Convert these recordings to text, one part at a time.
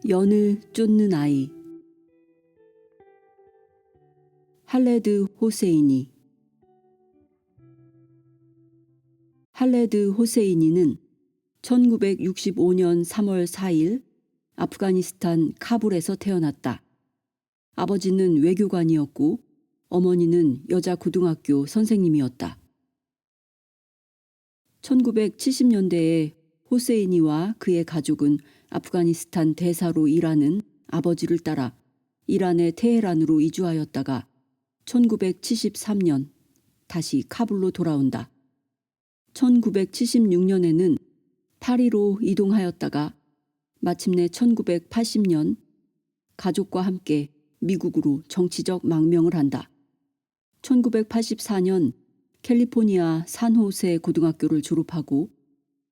연을 쫓는 아이. 할레드 호세이니. 할레드 호세이니는 1965년 3월 4일 아프가니스탄 카불에서 태어났다. 아버지는 외교관이었고 어머니는 여자 고등학교 선생님이었다. 1970년대에 호세이니와 그의 가족은 아프가니스탄 대사로 일하는 아버지를 따라 이란의 테헤란으로 이주하였다가 1973년 다시 카불로 돌아온다. 1976년에는 파리로 이동하였다가 마침내 1980년 가족과 함께 미국으로 정치적 망명을 한다. 1984년 캘리포니아 산호세 고등학교를 졸업하고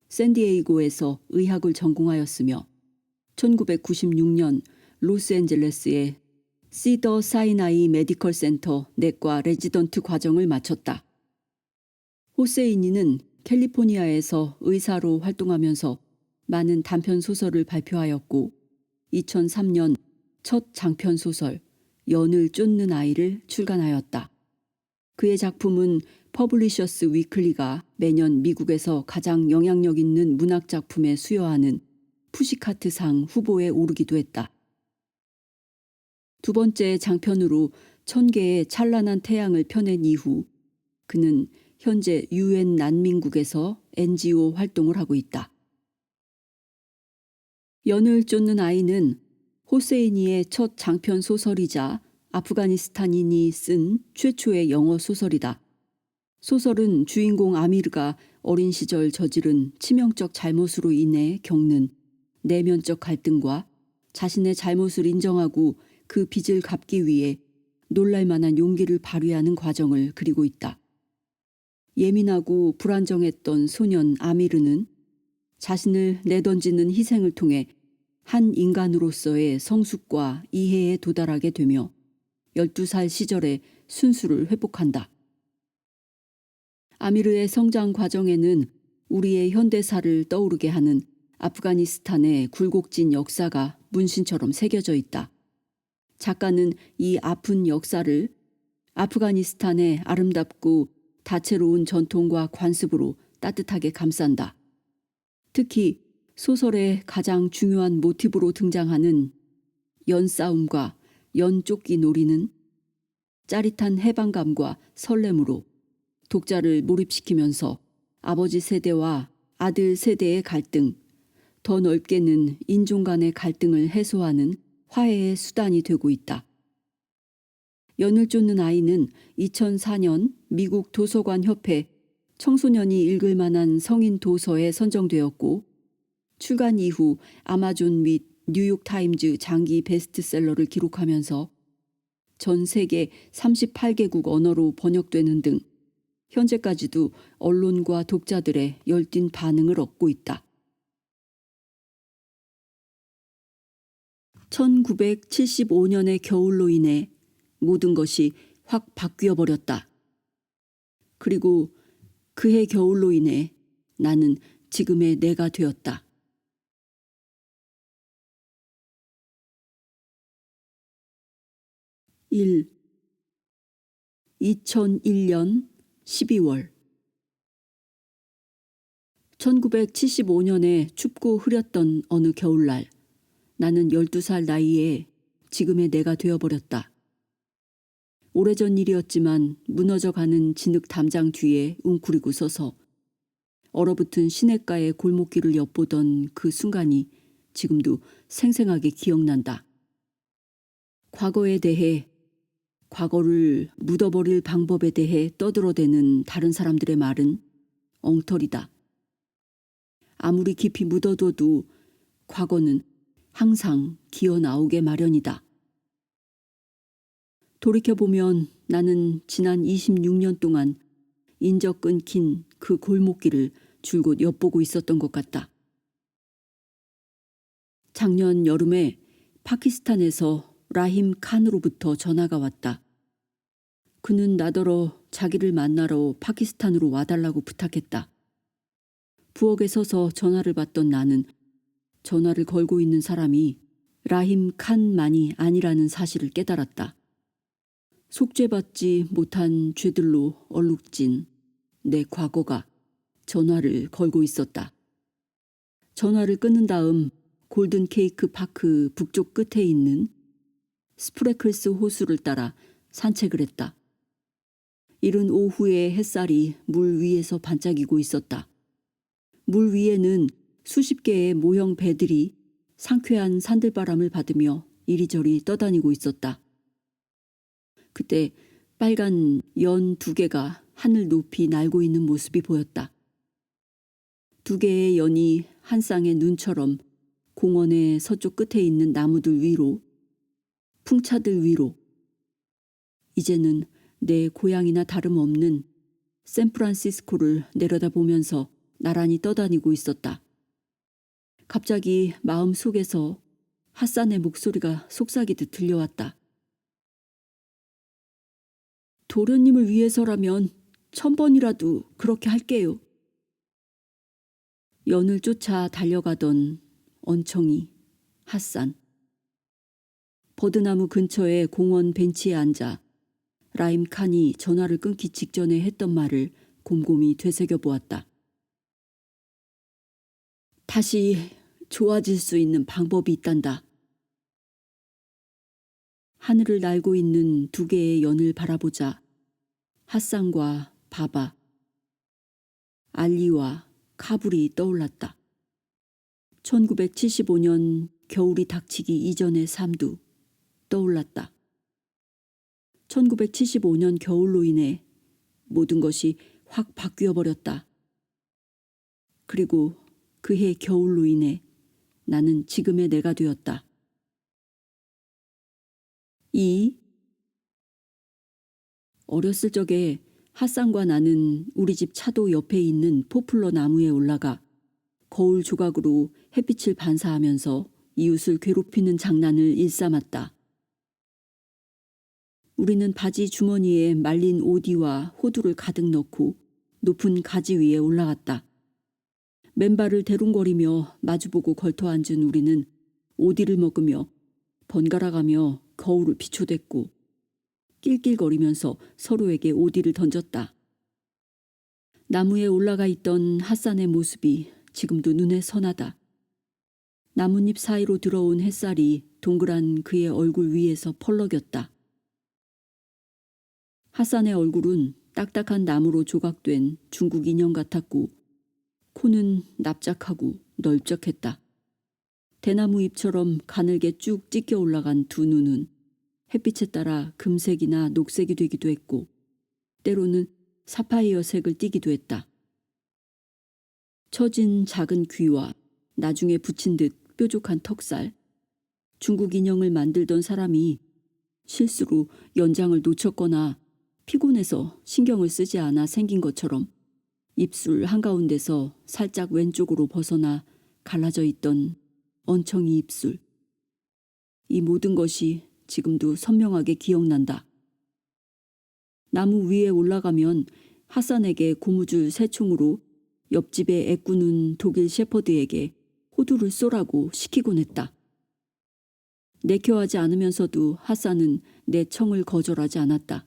샌디에이고에서 의학을 전공하였으며 1996년 로스앤젤레스의 시더 사이나이 메디컬 센터 내과 레지던트 과정을 마쳤다. 호세이니는 캘리포니아에서 의사로 활동하면서 많은 단편 소설을 발표하였고 2003년 첫 장편 소설 연을 쫓는 아이를 출간하였다. 그의 작품은 퍼블리셔스 위클리가 매년 미국에서 가장 영향력 있는 문학 작품에 수여하는 푸시카트상 후보에 오르기도 했다. 두 번째 장편으로 1000개의 찬란한 태양을 펴낸 이후 그는 현재 UN 난민국에서 NGO 활동을 하고 있다. 연을 쫓는 아이는 호세이니의 첫 장편 소설이자 아프가니스탄인이 쓴 최초의 영어 소설이다. 소설은 주인공 아미르가 어린 시절 저지른 치명적 잘못으로 인해 겪는 내면적 갈등과 자신의 잘못을 인정하고 그 빚을 갚기 위해 놀랄만한 용기를 발휘하는 과정을 그리고 있다. 예민하고 불안정했던 소년 아미르는 자신을 내던지는 희생을 통해 한 인간으로서의 성숙과 이해에 도달하게 되며 12살 시절의 순수를 회복한다. 아미르의 성장 과정에는 우리의 현대사를 떠오르게 하는 아프가니스탄의 굴곡진 역사가 문신처럼 새겨져 있다. 작가는 이 아픈 역사를 아프가니스탄의 아름답고 다채로운 전통과 관습으로 따뜻하게 감싼다. 특히 소설의 가장 중요한 모티브로 등장하는 연싸움과 연쫓기 놀이는 짜릿한 해방감과 설렘으로 독자를 몰입시키면서 아버지 세대와 아들 세대의 갈등, 더 넓게는 인종 간의 갈등을 해소하는 화해의 수단이 되고 있다. 연을 쫓는 아이는 2004년 미국 도서관 협회 청소년이 읽을 만한 성인 도서에 선정되었고 출간 이후 아마존 및 뉴욕타임즈 장기 베스트셀러를 기록하면서 전 세계 38개국 언어로 번역되는 등 현재까지도 언론과 독자들의 열띤 반응을 얻고 있다. 1975년의 겨울로 인해 모든 것이 확 바뀌어 버렸다. 그리고 그해 겨울로 인해 나는 지금의 내가 되었다. 1. 2001년 12월 1975년에 춥고 흐렸던 어느 겨울날 나는 12살 나이에 지금의 내가 되어버렸다. 오래전 일이었지만 무너져가는 진흙 담장 뒤에 웅크리고 서서 얼어붙은 시냇가의 골목길을 엿보던 그 순간이 지금도 생생하게 기억난다. 과거에 대해, 과거를 묻어버릴 방법에 대해 떠들어대는 다른 사람들의 말은 엉터리다. 아무리 깊이 묻어둬도 과거는 항상 기어 나오게 마련이다. 돌이켜보면 나는 지난 26년 동안 인적 끊긴 그 골목길을 줄곧 엿보고 있었던 것 같다. 작년 여름에 파키스탄에서 라힘 칸으로부터 전화가 왔다. 그는 나더러 자기를 만나러 파키스탄으로 와달라고 부탁했다. 부엌에 서서 전화를 받던 나는 전화를 걸고 있는 사람이 라힘 칸만이 아니라는 사실을 깨달았다. 속죄받지 못한 죄들로 얼룩진 내 과거가 전화를 걸고 있었다. 전화를 끊은 다음 골든 케이크 파크 북쪽 끝에 있는 스프레클스 호수를 따라 산책을 했다. 이른 오후에 햇살이 물 위에서 반짝이고 있었다. 물 위에는 수십 개의 모형 배들이 상쾌한 산들바람을 받으며 이리저리 떠다니고 있었다. 그때 빨간 연 2개가 하늘 높이 날고 있는 모습이 보였다. 2개의 연이 한 쌍의 눈처럼 공원의 서쪽 끝에 있는 나무들 위로, 풍차들 위로, 이제는 내 고향이나 다름없는 샌프란시스코를 내려다보면서 나란히 떠다니고 있었다. 갑자기 마음 속에서 핫산의 목소리가 속삭이듯 들려왔다. 도련님을 위해서라면 1000번이라도 그렇게 할게요. 연을 쫓아 달려가던 언청이 핫산. 버드나무 근처의 공원 벤치에 앉아 라임 칸이 전화를 끊기 직전에 했던 말을 곰곰이 되새겨 보았다. 다시 좋아질 수 있는 방법이 있단다. 하늘을 날고 있는 2개의 연을 바라보자 핫산과 바바, 알리와 카불이 떠올랐다. 1975년 겨울이 닥치기 이전의 삶도 떠올랐다. 1975년 겨울로 인해 모든 것이 확 바뀌어 버렸다. 그리고 그해 겨울로 인해 나는 지금의 내가 되었다. 어렸을 적에 핫산과 나는 우리 집 차도 옆에 있는 포플러 나무에 올라가 거울 조각으로 햇빛을 반사하면서 이웃을 괴롭히는 장난을 일삼았다. 우리는 바지 주머니에 말린 오디와 호두를 가득 넣고 높은 가지 위에 올라갔다. 맨발을 대롱거리며 마주보고 걸터앉은 우리는 오디를 먹으며 번갈아가며 거울을 비춰댔고 낄낄거리면서 서로에게 오디를 던졌다. 나무에 올라가 있던 핫산의 모습이 지금도 눈에 선하다. 나뭇잎 사이로 들어온 햇살이 동그란 그의 얼굴 위에서 펄럭였다. 핫산의 얼굴은 딱딱한 나무로 조각된 중국 인형 같았고 코는 납작하고 넓적했다. 대나무 잎처럼 가늘게 쭉 찢겨 올라간 2 눈은 햇빛에 따라 금색이나 녹색이 되기도 했고 때로는 사파이어 색을 띠기도 했다. 처진 작은 귀와 나중에 붙인 듯 뾰족한 턱살, 중국 인형을 만들던 사람이 실수로 연장을 놓쳤거나 피곤해서 신경을 쓰지 않아 생긴 것처럼 입술 한가운데서 살짝 왼쪽으로 벗어나 갈라져 있던 언청이 입술. 이 모든 것이 지금도 선명하게 기억난다. 나무 위에 올라가면 핫산에게 고무줄 3총으로 옆집에 애꾸는 독일 셰퍼드에게 호두를 쏘라고 시키곤 했다. 내켜하지 않으면서도 핫산은 내 청을 거절하지 않았다.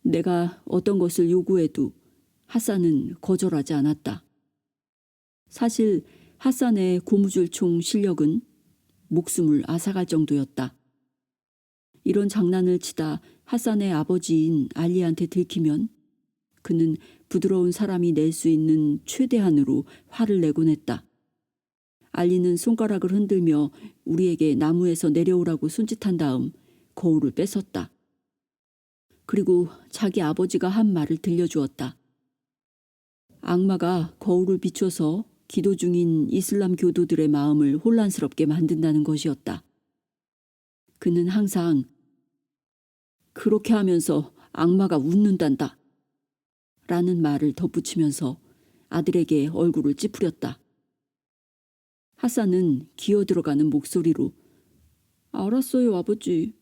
내가 어떤 것을 요구해도 핫산은 거절하지 않았다. 사실 핫산의 고무줄 총 실력은 목숨을 앗아갈 정도였다. 이런 장난을 치다 핫산의 아버지인 알리한테 들키면 그는 부드러운 사람이 낼 수 있는 최대한으로 화를 내곤 했다. 알리는 손가락을 흔들며 우리에게 나무에서 내려오라고 손짓한 다음 거울을 뺏었다. 그리고 자기 아버지가 한 말을 들려주었다. 악마가 거울을 비춰서 기도 중인 이슬람 교도들의 마음을 혼란스럽게 만든다는 것이었다. 그는 항상 그렇게 하면서 악마가 웃는단다 라는 말을 덧붙이면서 아들에게 얼굴을 찌푸렸다. 핫산은 기어들어가는 목소리로 알았어요 아버지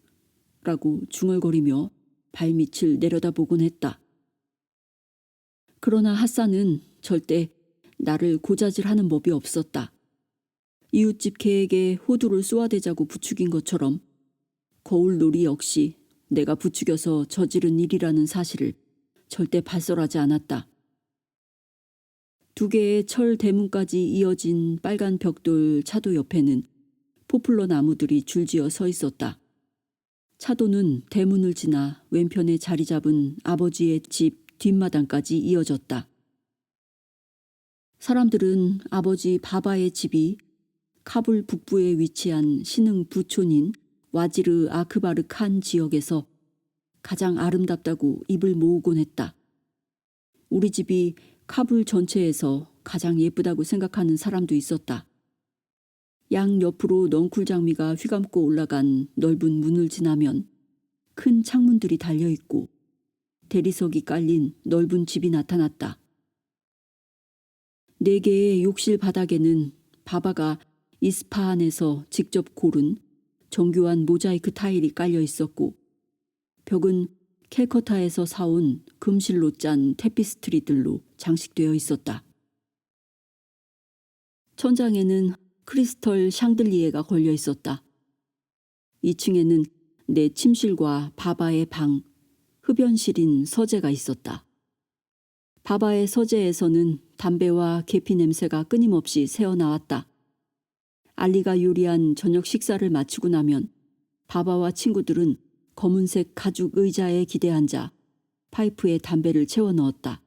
라고 중얼거리며 발밑을 내려다보곤 했다. 그러나 핫산은 절대 나를 고자질하는 법이 없었다. 이웃집 개에게 호두를 쏘아대자고 부추긴 것처럼 거울놀이 역시 내가 부추겨서 저지른 일이라는 사실을 절대 발설하지 않았다. 2개의 철 대문까지 이어진 빨간 벽돌 차도 옆에는 포플러 나무들이 줄지어 서 있었다. 차도는 대문을 지나 왼편에 자리 잡은 아버지의 집 뒷마당까지 이어졌다. 사람들은 아버지 바바의 집이 카불 북부에 위치한 신흥 부촌인 와지르 아크바르 칸 지역에서 가장 아름답다고 입을 모으곤 했다. 우리 집이 카불 전체에서 가장 예쁘다고 생각하는 사람도 있었다. 양 옆으로 넝쿨 장미가 휘감고 올라간 넓은 문을 지나면 큰 창문들이 달려있고 대리석이 깔린 넓은 집이 나타났다. 4개의 욕실 바닥에는 바바가 이스파한에서 직접 고른 정교한 모자이크 타일이 깔려 있었고 벽은 캘커타에서 사온 금실로 짠 테피스트리들로 장식되어 있었다. 천장에는 크리스털 샹들리에가 걸려 있었다. 2층에는 내 침실과 바바의 방, 흡연실인 서재가 있었다. 바바의 서재에서는 담배와 계피 냄새가 끊임없이 새어나왔다. 알리가 요리한 저녁 식사를 마치고 나면 바바와 친구들은 검은색 가죽 의자에 기대앉아 파이프에 담배를 채워 넣었다.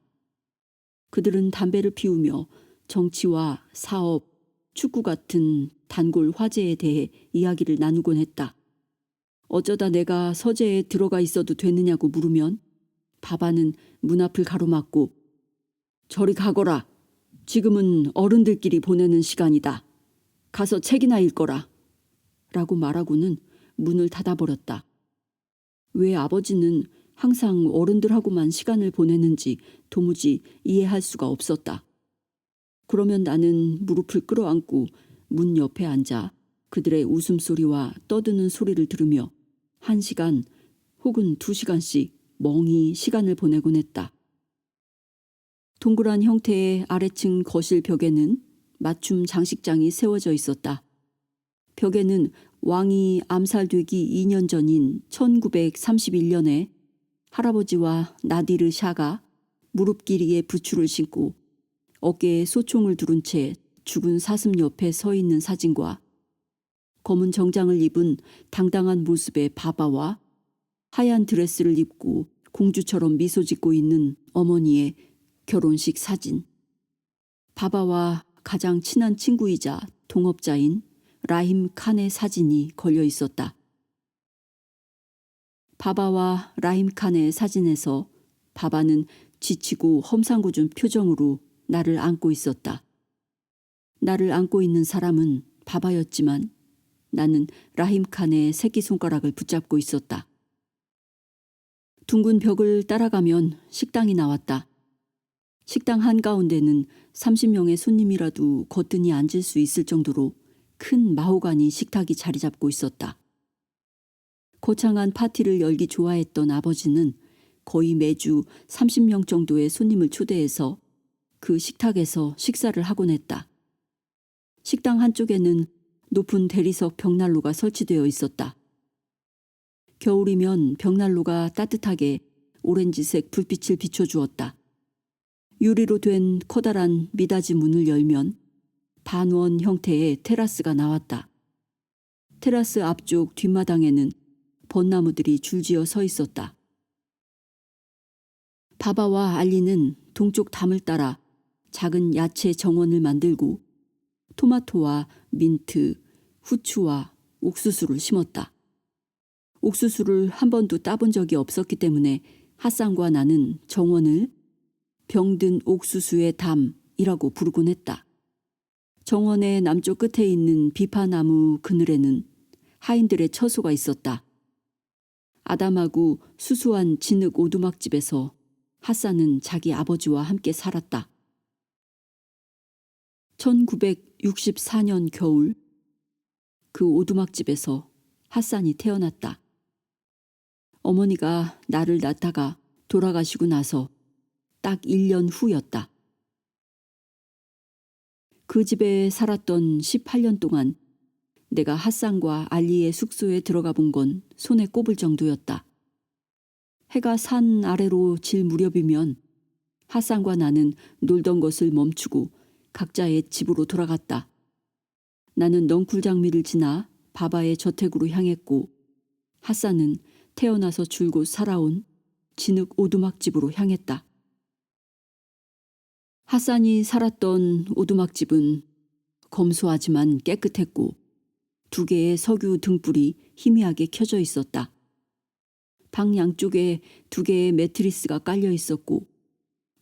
그들은 담배를 피우며 정치와 사업, 축구 같은 단골 화제에 대해 이야기를 나누곤 했다. 어쩌다 내가 서재에 들어가 있어도 되느냐고 물으면 바바는 문 앞을 가로막고 저리 가거라. 지금은 어른들끼리 보내는 시간이다. 가서 책이나 읽거라. 라고 말하고는 문을 닫아버렸다. 왜 아버지는 항상 어른들하고만 시간을 보내는지 도무지 이해할 수가 없었다. 그러면 나는 무릎을 끌어안고 문 옆에 앉아 그들의 웃음소리와 떠드는 소리를 들으며 1시간 혹은 2시간씩 멍히 시간을 보내곤 했다. 동그란 형태의 아래층 거실 벽에는 맞춤 장식장이 세워져 있었다. 벽에는 왕이 암살되기 2년 전인 1931년에 할아버지와 나디르 샤가 무릎 길이의 부츠를 신고 어깨에 소총을 두른 채 죽은 사슴 옆에 서 있는 사진과 검은 정장을 입은 당당한 모습의 바바와 하얀 드레스를 입고 공주처럼 미소 짓고 있는 어머니의 결혼식 사진. 바바와 가장 친한 친구이자 동업자인 라힘 칸의 사진이 걸려 있었다. 바바와 라힘 칸의 사진에서 바바는 지치고 험상궂은 표정으로 나를 안고 있었다. 나를 안고 있는 사람은 바바였지만 나는 라힘 칸의 새끼손가락을 붙잡고 있었다. 둥근 벽을 따라가면 식당이 나왔다. 식당 한가운데는 30명의 손님이라도 거뜬히 앉을 수 있을 정도로 큰 마호가니 식탁이 자리 잡고 있었다. 거창한 파티를 열기 좋아했던 아버지는 거의 매주 30명 정도의 손님을 초대해서 그 식탁에서 식사를 하곤 했다. 식당 한쪽에는 높은 대리석 벽난로가 설치되어 있었다. 겨울이면 벽난로가 따뜻하게 오렌지색 불빛을 비춰주었다. 유리로 된 커다란 미닫이 문을 열면 반원 형태의 테라스가 나왔다. 테라스 앞쪽 뒷마당에는 벚나무들이 줄지어 서 있었다. 바바와 알리는 동쪽 담을 따라 작은 야채 정원을 만들고 토마토와 민트, 후추와 옥수수를 심었다. 옥수수를 한 번도 따본 적이 없었기 때문에 핫산과 나는 정원을 병든 옥수수의 담이라고 부르곤 했다. 정원의 남쪽 끝에 있는 비파나무 그늘에는 하인들의 처소가 있었다. 아담하고 수수한 진흙 오두막집에서 핫산은 자기 아버지와 함께 살았다. 1964년 겨울 그 오두막집에서 핫산이 태어났다. 어머니가 나를 낳다가 돌아가시고 나서 딱 1년 후였다. 그 집에 살았던 18년 동안 내가 핫산과 알리의 숙소에 들어가 본 건 손에 꼽을 정도였다. 해가 산 아래로 질 무렵이면 핫산과 나는 놀던 것을 멈추고 각자의 집으로 돌아갔다. 나는 넝쿨 장미를 지나 바바의 저택으로 향했고 핫산은 태어나서 줄곧 살아온 진흙 오두막집으로 향했다. 핫산이 살았던 오두막집은 검소하지만 깨끗했고 2개의 석유 등불이 희미하게 켜져 있었다. 방 양쪽에 2개의 매트리스가 깔려 있었고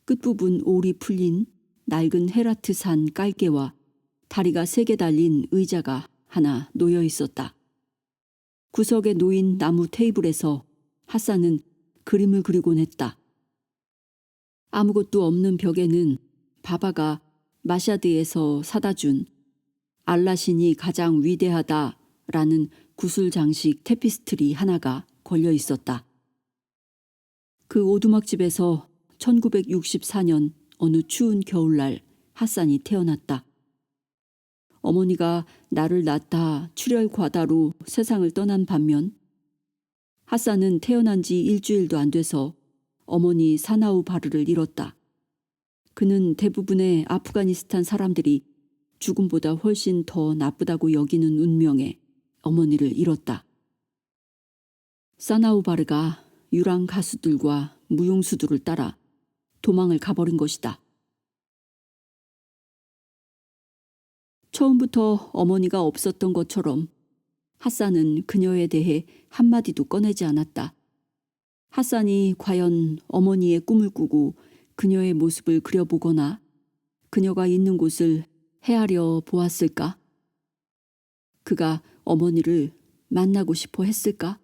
끝부분 올이 풀린 낡은 헤라트산 깔개와 다리가 3개 달린 의자가 하나 놓여 있었다. 구석에 놓인 나무 테이블에서 핫산은 그림을 그리곤 했다. 아무것도 없는 벽에는 바바가 마샤드에서 사다 준 알라신이 가장 위대하다라는 구슬 장식 테피스트리 하나가 걸려 있었다. 그 오두막집에서 1964년 어느 추운 겨울날 핫산이 태어났다. 어머니가 나를 낳다 출혈과다로 세상을 떠난 반면 핫산은 태어난 지 일주일도 안 돼서 어머니 사나우 바르를 잃었다. 그는 대부분의 아프가니스탄 사람들이 죽음보다 훨씬 더 나쁘다고 여기는 운명에 어머니를 잃었다. 사나우 바르가 유랑 가수들과 무용수들을 따라 도망을 가버린 것이다. 처음부터 어머니가 없었던 것처럼 핫산은 그녀에 대해 한마디도 꺼내지 않았다. 핫산이 과연 어머니의 꿈을 꾸고 그녀의 모습을 그려보거나 그녀가 있는 곳을 헤아려 보았을까? 그가 어머니를 만나고 싶어 했을까?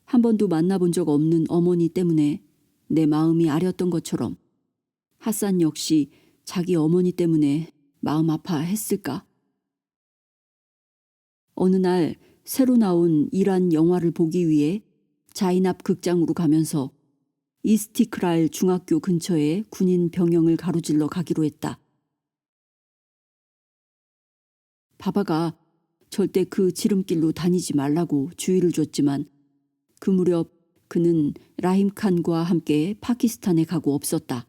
한 번도 만나본 적 없는 어머니 때문에 내 마음이 아렸던 것처럼 핫산 역시 자기 어머니 때문에 마음 아파했을까? 어느 날 새로 나온 이란 영화를 보기 위해 자인 앞 극장으로 가면서 이스티크랄 중학교 근처에 군인 병영을 가로질러 가기로 했다. 바바가 절대 그 지름길로 다니지 말라고 주의를 줬지만 그 무렵 그는 라힘칸과 함께 파키스탄에 가고 없었다.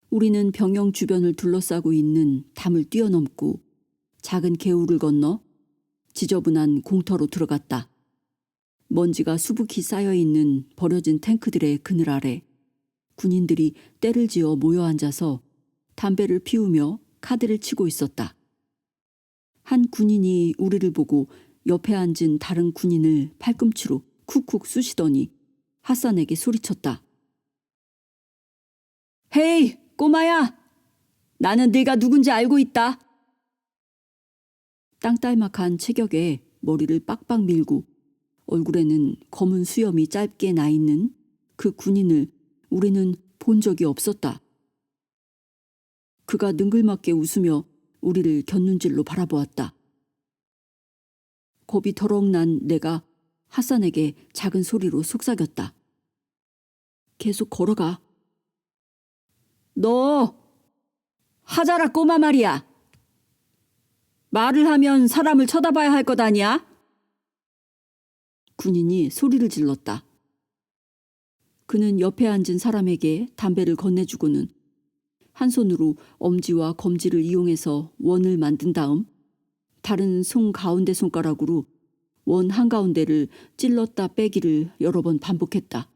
우리는 병영 주변을 둘러싸고 있는 담을 뛰어넘고 작은 개울을 건너 지저분한 공터로 들어갔다. 먼지가 수북히 쌓여있는 버려진 탱크들의 그늘 아래 군인들이 때를 지어 모여 앉아서 담배를 피우며 카드를 치고 있었다. 한 군인이 우리를 보고 옆에 앉은 다른 군인을 팔꿈치로 쿡쿡 쑤시더니 핫산에게 소리쳤다. 헤이, 꼬마야! 나는 네가 누군지 알고 있다. 땅딸막한 체격에 머리를 빡빡 밀고 얼굴에는 검은 수염이 짧게 나 있는 그 군인을 우리는 본 적이 없었다. 그가 능글맞게 웃으며 우리를 곁눈질로 바라보았다. 겁이 더럭 난 내가 핫산에게 작은 소리로 속삭였다. 계속 걸어가. 너 하자라 꼬마 말이야. 말을 하면 사람을 쳐다봐야 할 것 아니야? 군인이 소리를 질렀다. 그는 옆에 앉은 사람에게 담배를 건네주고는 한 손으로 엄지와 검지를 이용해서 원을 만든 다음 다른 손 가운데 손가락으로 원 한가운데를 찔렀다 빼기를 여러 번 반복했다.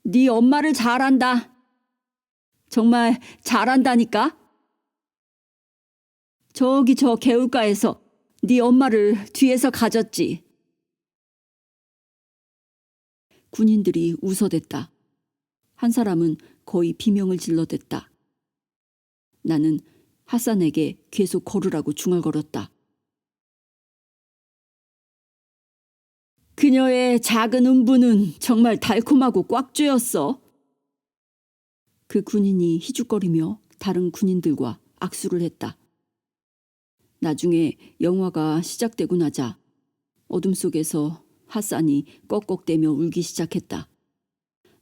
네 엄마를 잘한다. 정말 잘한다니까? 저기 저 개울가에서 네 엄마를 뒤에서 가졌지. 군인들이 웃어댔다. 한 사람은 거의 비명을 질러댔다. 나는 핫산에게 계속 걸으라고 중얼거렸다. 그녀의 작은 음부는 정말 달콤하고 꽉 조였어. 그 군인이 희죽거리며 다른 군인들과 악수를 했다. 나중에 영화가 시작되고 나자 어둠 속에서 핫산이 꺽꺽대며 울기 시작했다.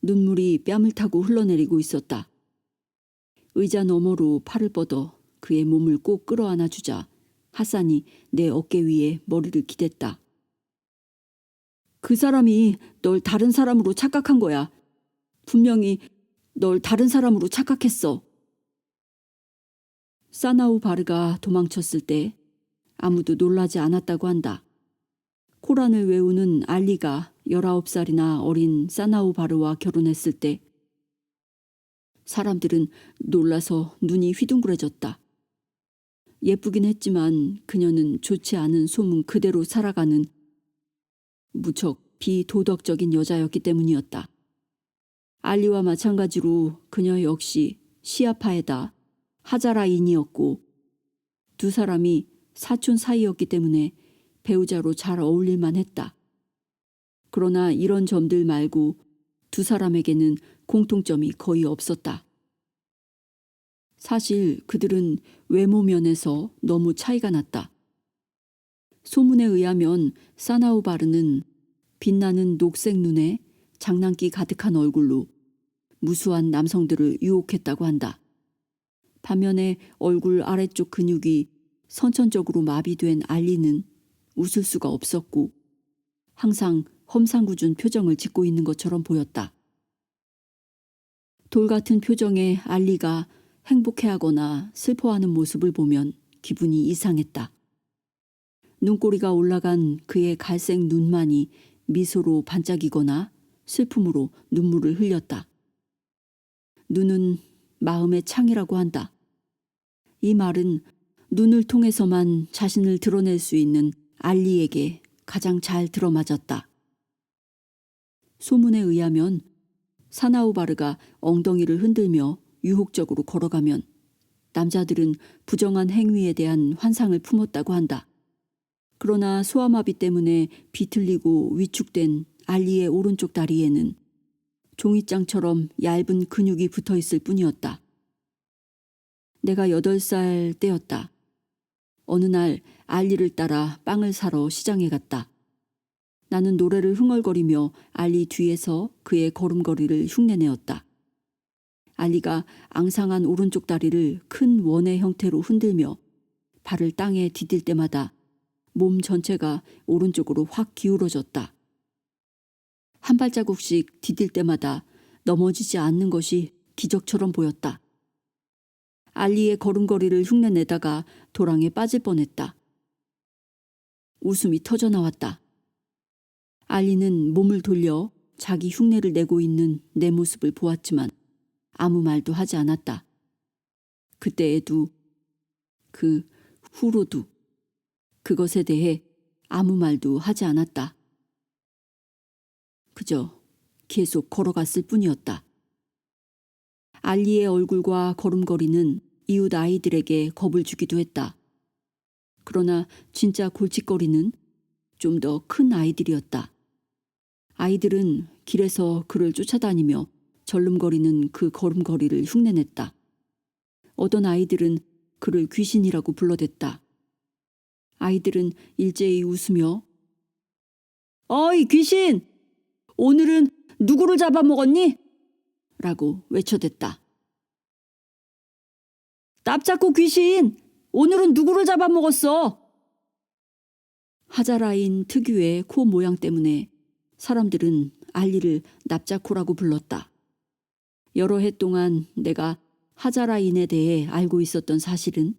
눈물이 뺨을 타고 흘러내리고 있었다. 의자 너머로 팔을 뻗어 그의 몸을 꼭 끌어안아 주자 하산이 내 어깨 위에 머리를 기댔다. 그 사람이 널 다른 사람으로 착각한 거야. 분명히 널 다른 사람으로 착각했어. 사나우 바르가 도망쳤을 때 아무도 놀라지 않았다고 한다. 코란을 외우는 알리가 19살이나 어린 사나우 바르와 결혼했을 때 사람들은 놀라서 눈이 휘둥그레졌다. 예쁘긴 했지만 그녀는 좋지 않은 소문 그대로 살아가는 무척 비도덕적인 여자였기 때문이었다. 알리와 마찬가지로 그녀 역시 시아파에다 하자라인이었고 두 사람이 사촌 사이였기 때문에 배우자로 잘 어울릴만 했다. 그러나 이런 점들 말고 두 사람에게는 공통점이 거의 없었다. 사실 그들은 외모 면에서 너무 차이가 났다. 소문에 의하면 사나우 바르는 빛나는 녹색 눈에 장난기 가득한 얼굴로 무수한 남성들을 유혹했다고 한다. 반면에 얼굴 아래쪽 근육이 선천적으로 마비된 알리는 웃을 수가 없었고 항상 험상궂은 표정을 짓고 있는 것처럼 보였다. 돌 같은 표정의 알리가 행복해하거나 슬퍼하는 모습을 보면 기분이 이상했다. 눈꼬리가 올라간 그의 갈색 눈만이 미소로 반짝이거나 슬픔으로 눈물을 흘렸다. 눈은 마음의 창이라고 한다. 이 말은 눈을 통해서만 자신을 드러낼 수 있는 알리에게 가장 잘 들어맞았다. 소문에 의하면 사나우바르가 엉덩이를 흔들며 유혹적으로 걸어가면 남자들은 부정한 행위에 대한 환상을 품었다고 한다. 그러나 소아마비 때문에 비틀리고 위축된 알리의 오른쪽 다리에는 종이장처럼 얇은 근육이 붙어 있을 뿐이었다. 내가 8살 때였다. 어느 날 알리를 따라 빵을 사러 시장에 갔다. 나는 노래를 흥얼거리며 알리 뒤에서 그의 걸음걸이를 흉내내었다. 알리가 앙상한 오른쪽 다리를 큰 원의 형태로 흔들며 발을 땅에 디딜 때마다 몸 전체가 오른쪽으로 확 기울어졌다. 한 발자국씩 디딜 때마다 넘어지지 않는 것이 기적처럼 보였다. 알리의 걸음걸이를 흉내내다가 도랑에 빠질 뻔했다. 웃음이 터져 나왔다. 알리는 몸을 돌려 자기 흉내를 내고 있는 내 모습을 보았지만 아무 말도 하지 않았다. 그때에도 그 후로도 그것에 대해 아무 말도 하지 않았다. 그저 계속 걸어갔을 뿐이었다. 알리의 얼굴과 걸음걸이는 이웃 아이들에게 겁을 주기도 했다. 그러나 진짜 골칫거리는 좀 더 큰 아이들이었다. 아이들은 길에서 그를 쫓아다니며 절름거리는 그 걸음걸이를 흉내냈다. 어떤 아이들은 그를 귀신이라고 불러댔다. 아이들은 일제히 웃으며 "어이 귀신! 오늘은 누구를 잡아먹었니?" 라고 외쳐댔다. "납작고 귀신! 오늘은 누구를 잡아먹었어?" 하자라인 특유의 코 모양 때문에 사람들은 알리를 납작코라고 불렀다. 여러 해 동안 내가 하자라인에 대해 알고 있었던 사실은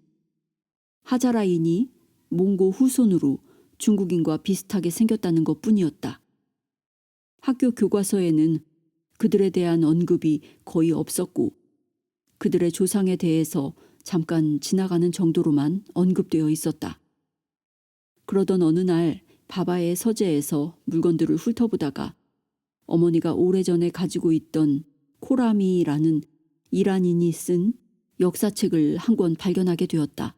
하자라인이 몽고 후손으로 중국인과 비슷하게 생겼다는 것뿐이었다. 학교 교과서에는 그들에 대한 언급이 거의 없었고 그들의 조상에 대해서 잠깐 지나가는 정도로만 언급되어 있었다. 그러던 어느 날 바바의 서재에서 물건들을 훑어보다가 어머니가 오래전에 가지고 있던 코라미라는 이란인이 쓴 역사책을 한 권 발견하게 되었다.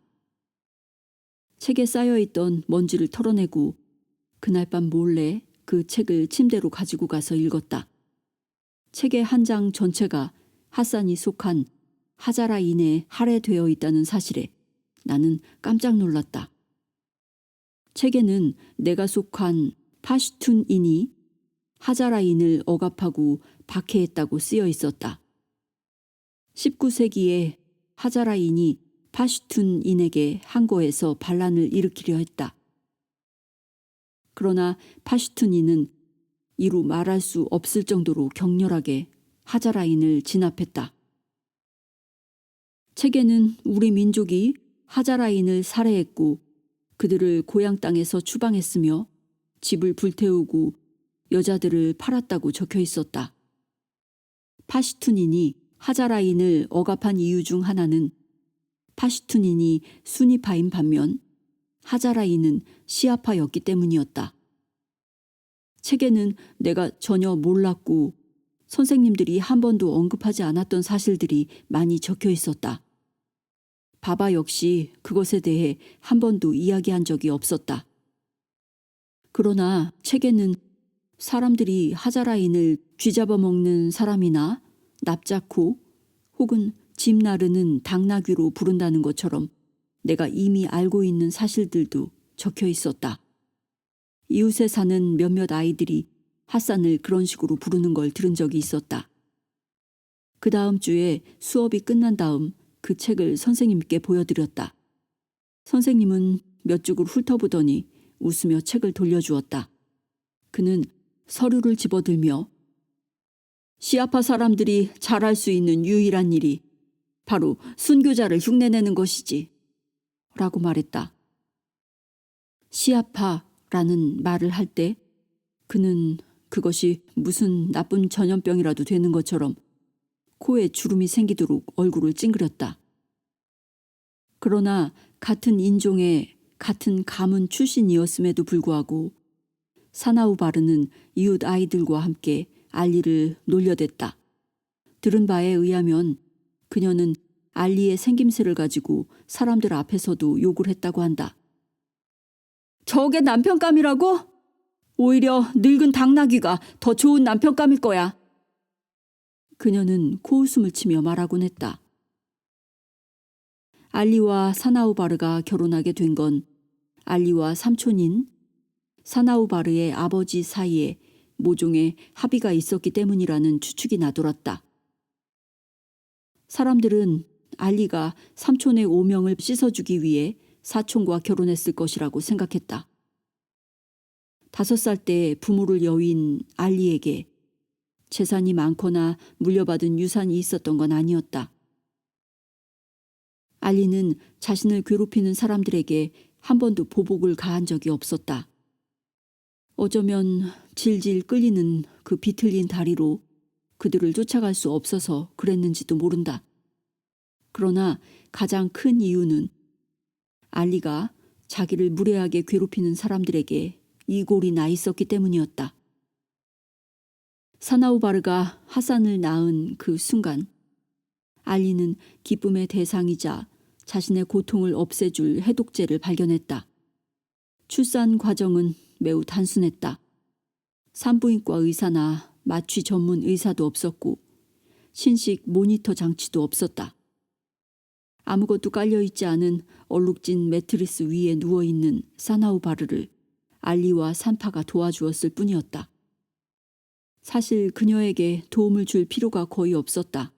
책에 쌓여있던 먼지를 털어내고 그날 밤 몰래 그 책을 침대로 가지고 가서 읽었다. 책의 한 장 전체가 하산이 속한 하자라인에 할애되어 있다는 사실에 나는 깜짝 놀랐다. 책에는 내가 속한 파슈툰인이 하자라인을 억압하고 박해했다고 쓰여 있었다. 19세기에 하자라인이 파슈툰인에게 항거해서 반란을 일으키려 했다. 그러나 파슈툰인은 이루 말할 수 없을 정도로 격렬하게 하자라인을 진압했다. 책에는 우리 민족이 하자라인을 살해했고 그들을 고향 땅에서 추방했으며 집을 불태우고 여자들을 팔았다고 적혀 있었다. 파슈툰인이 하자라인을 억압한 이유 중 하나는 파슈툰인이 수니파인 반면 하자라인은 시아파였기 때문이었다. 책에는 내가 전혀 몰랐고 선생님들이 한 번도 언급하지 않았던 사실들이 많이 적혀 있었다. 바바 역시 그것에 대해 한 번도 이야기한 적이 없었다. 그러나 책에는 사람들이 하자라인을 쥐잡아먹는 사람이나 납작호 혹은 집 나르는 당나귀로 부른다는 것처럼 내가 이미 알고 있는 사실들도 적혀 있었다. 이웃에 사는 몇몇 아이들이 핫산을 그런 식으로 부르는 걸 들은 적이 있었다. 그 다음 주에 수업이 끝난 다음 그 책을 선생님께 보여드렸다. 선생님은 몇 쪽을 훑어보더니 웃으며 책을 돌려주었다. 그는 서류를 집어들며 시아파 사람들이 잘할 수 있는 유일한 일이 바로 순교자를 흉내내는 것이지 라고 말했다. 시아파라는 말을 할 때 그는 그것이 무슨 나쁜 전염병이라도 되는 것처럼 코에 주름이 생기도록 얼굴을 찡그렸다. 그러나 같은 인종의 같은 가문 출신이었음에도 불구하고 사나우바르는 이웃 아이들과 함께 알리를 놀려댔다. 들은 바에 의하면 그녀는 알리의 생김새를 가지고 사람들 앞에서도 욕을 했다고 한다. 저게 남편감이라고? 오히려 늙은 당나귀가 더 좋은 남편감일 거야. 그녀는 코웃음을 치며 말하곤 했다. 알리와 사나우바르가 결혼하게 된 건 알리와 삼촌인 사나우바르의 아버지 사이에 모종의 합의가 있었기 때문이라는 추측이 나돌았다. 사람들은 알리가 삼촌의 오명을 씻어주기 위해 사촌과 결혼했을 것이라고 생각했다. 5살 때 부모를 여윈 알리에게 재산이 많거나 물려받은 유산이 있었던 건 아니었다. 알리는 자신을 괴롭히는 사람들에게 한 번도 보복을 가한 적이 없었다. 어쩌면 질질 끌리는 그 비틀린 다리로 그들을 쫓아갈 수 없어서 그랬는지도 모른다. 그러나 가장 큰 이유는 알리가 자기를 무례하게 괴롭히는 사람들에게 이골이 나 있었기 때문이었다. 사나우바르가 핫산을 낳은 그 순간 알리는 기쁨의 대상이자 자신의 고통을 없애줄 해독제를 발견했다. 출산 과정은 매우 단순했다. 산부인과 의사나 마취 전문 의사도 없었고 신식 모니터 장치도 없었다. 아무것도 깔려있지 않은 얼룩진 매트리스 위에 누워있는 사나우바르를 알리와 산파가 도와주었을 뿐이었다. 사실 그녀에게 도움을 줄 필요가 거의 없었다.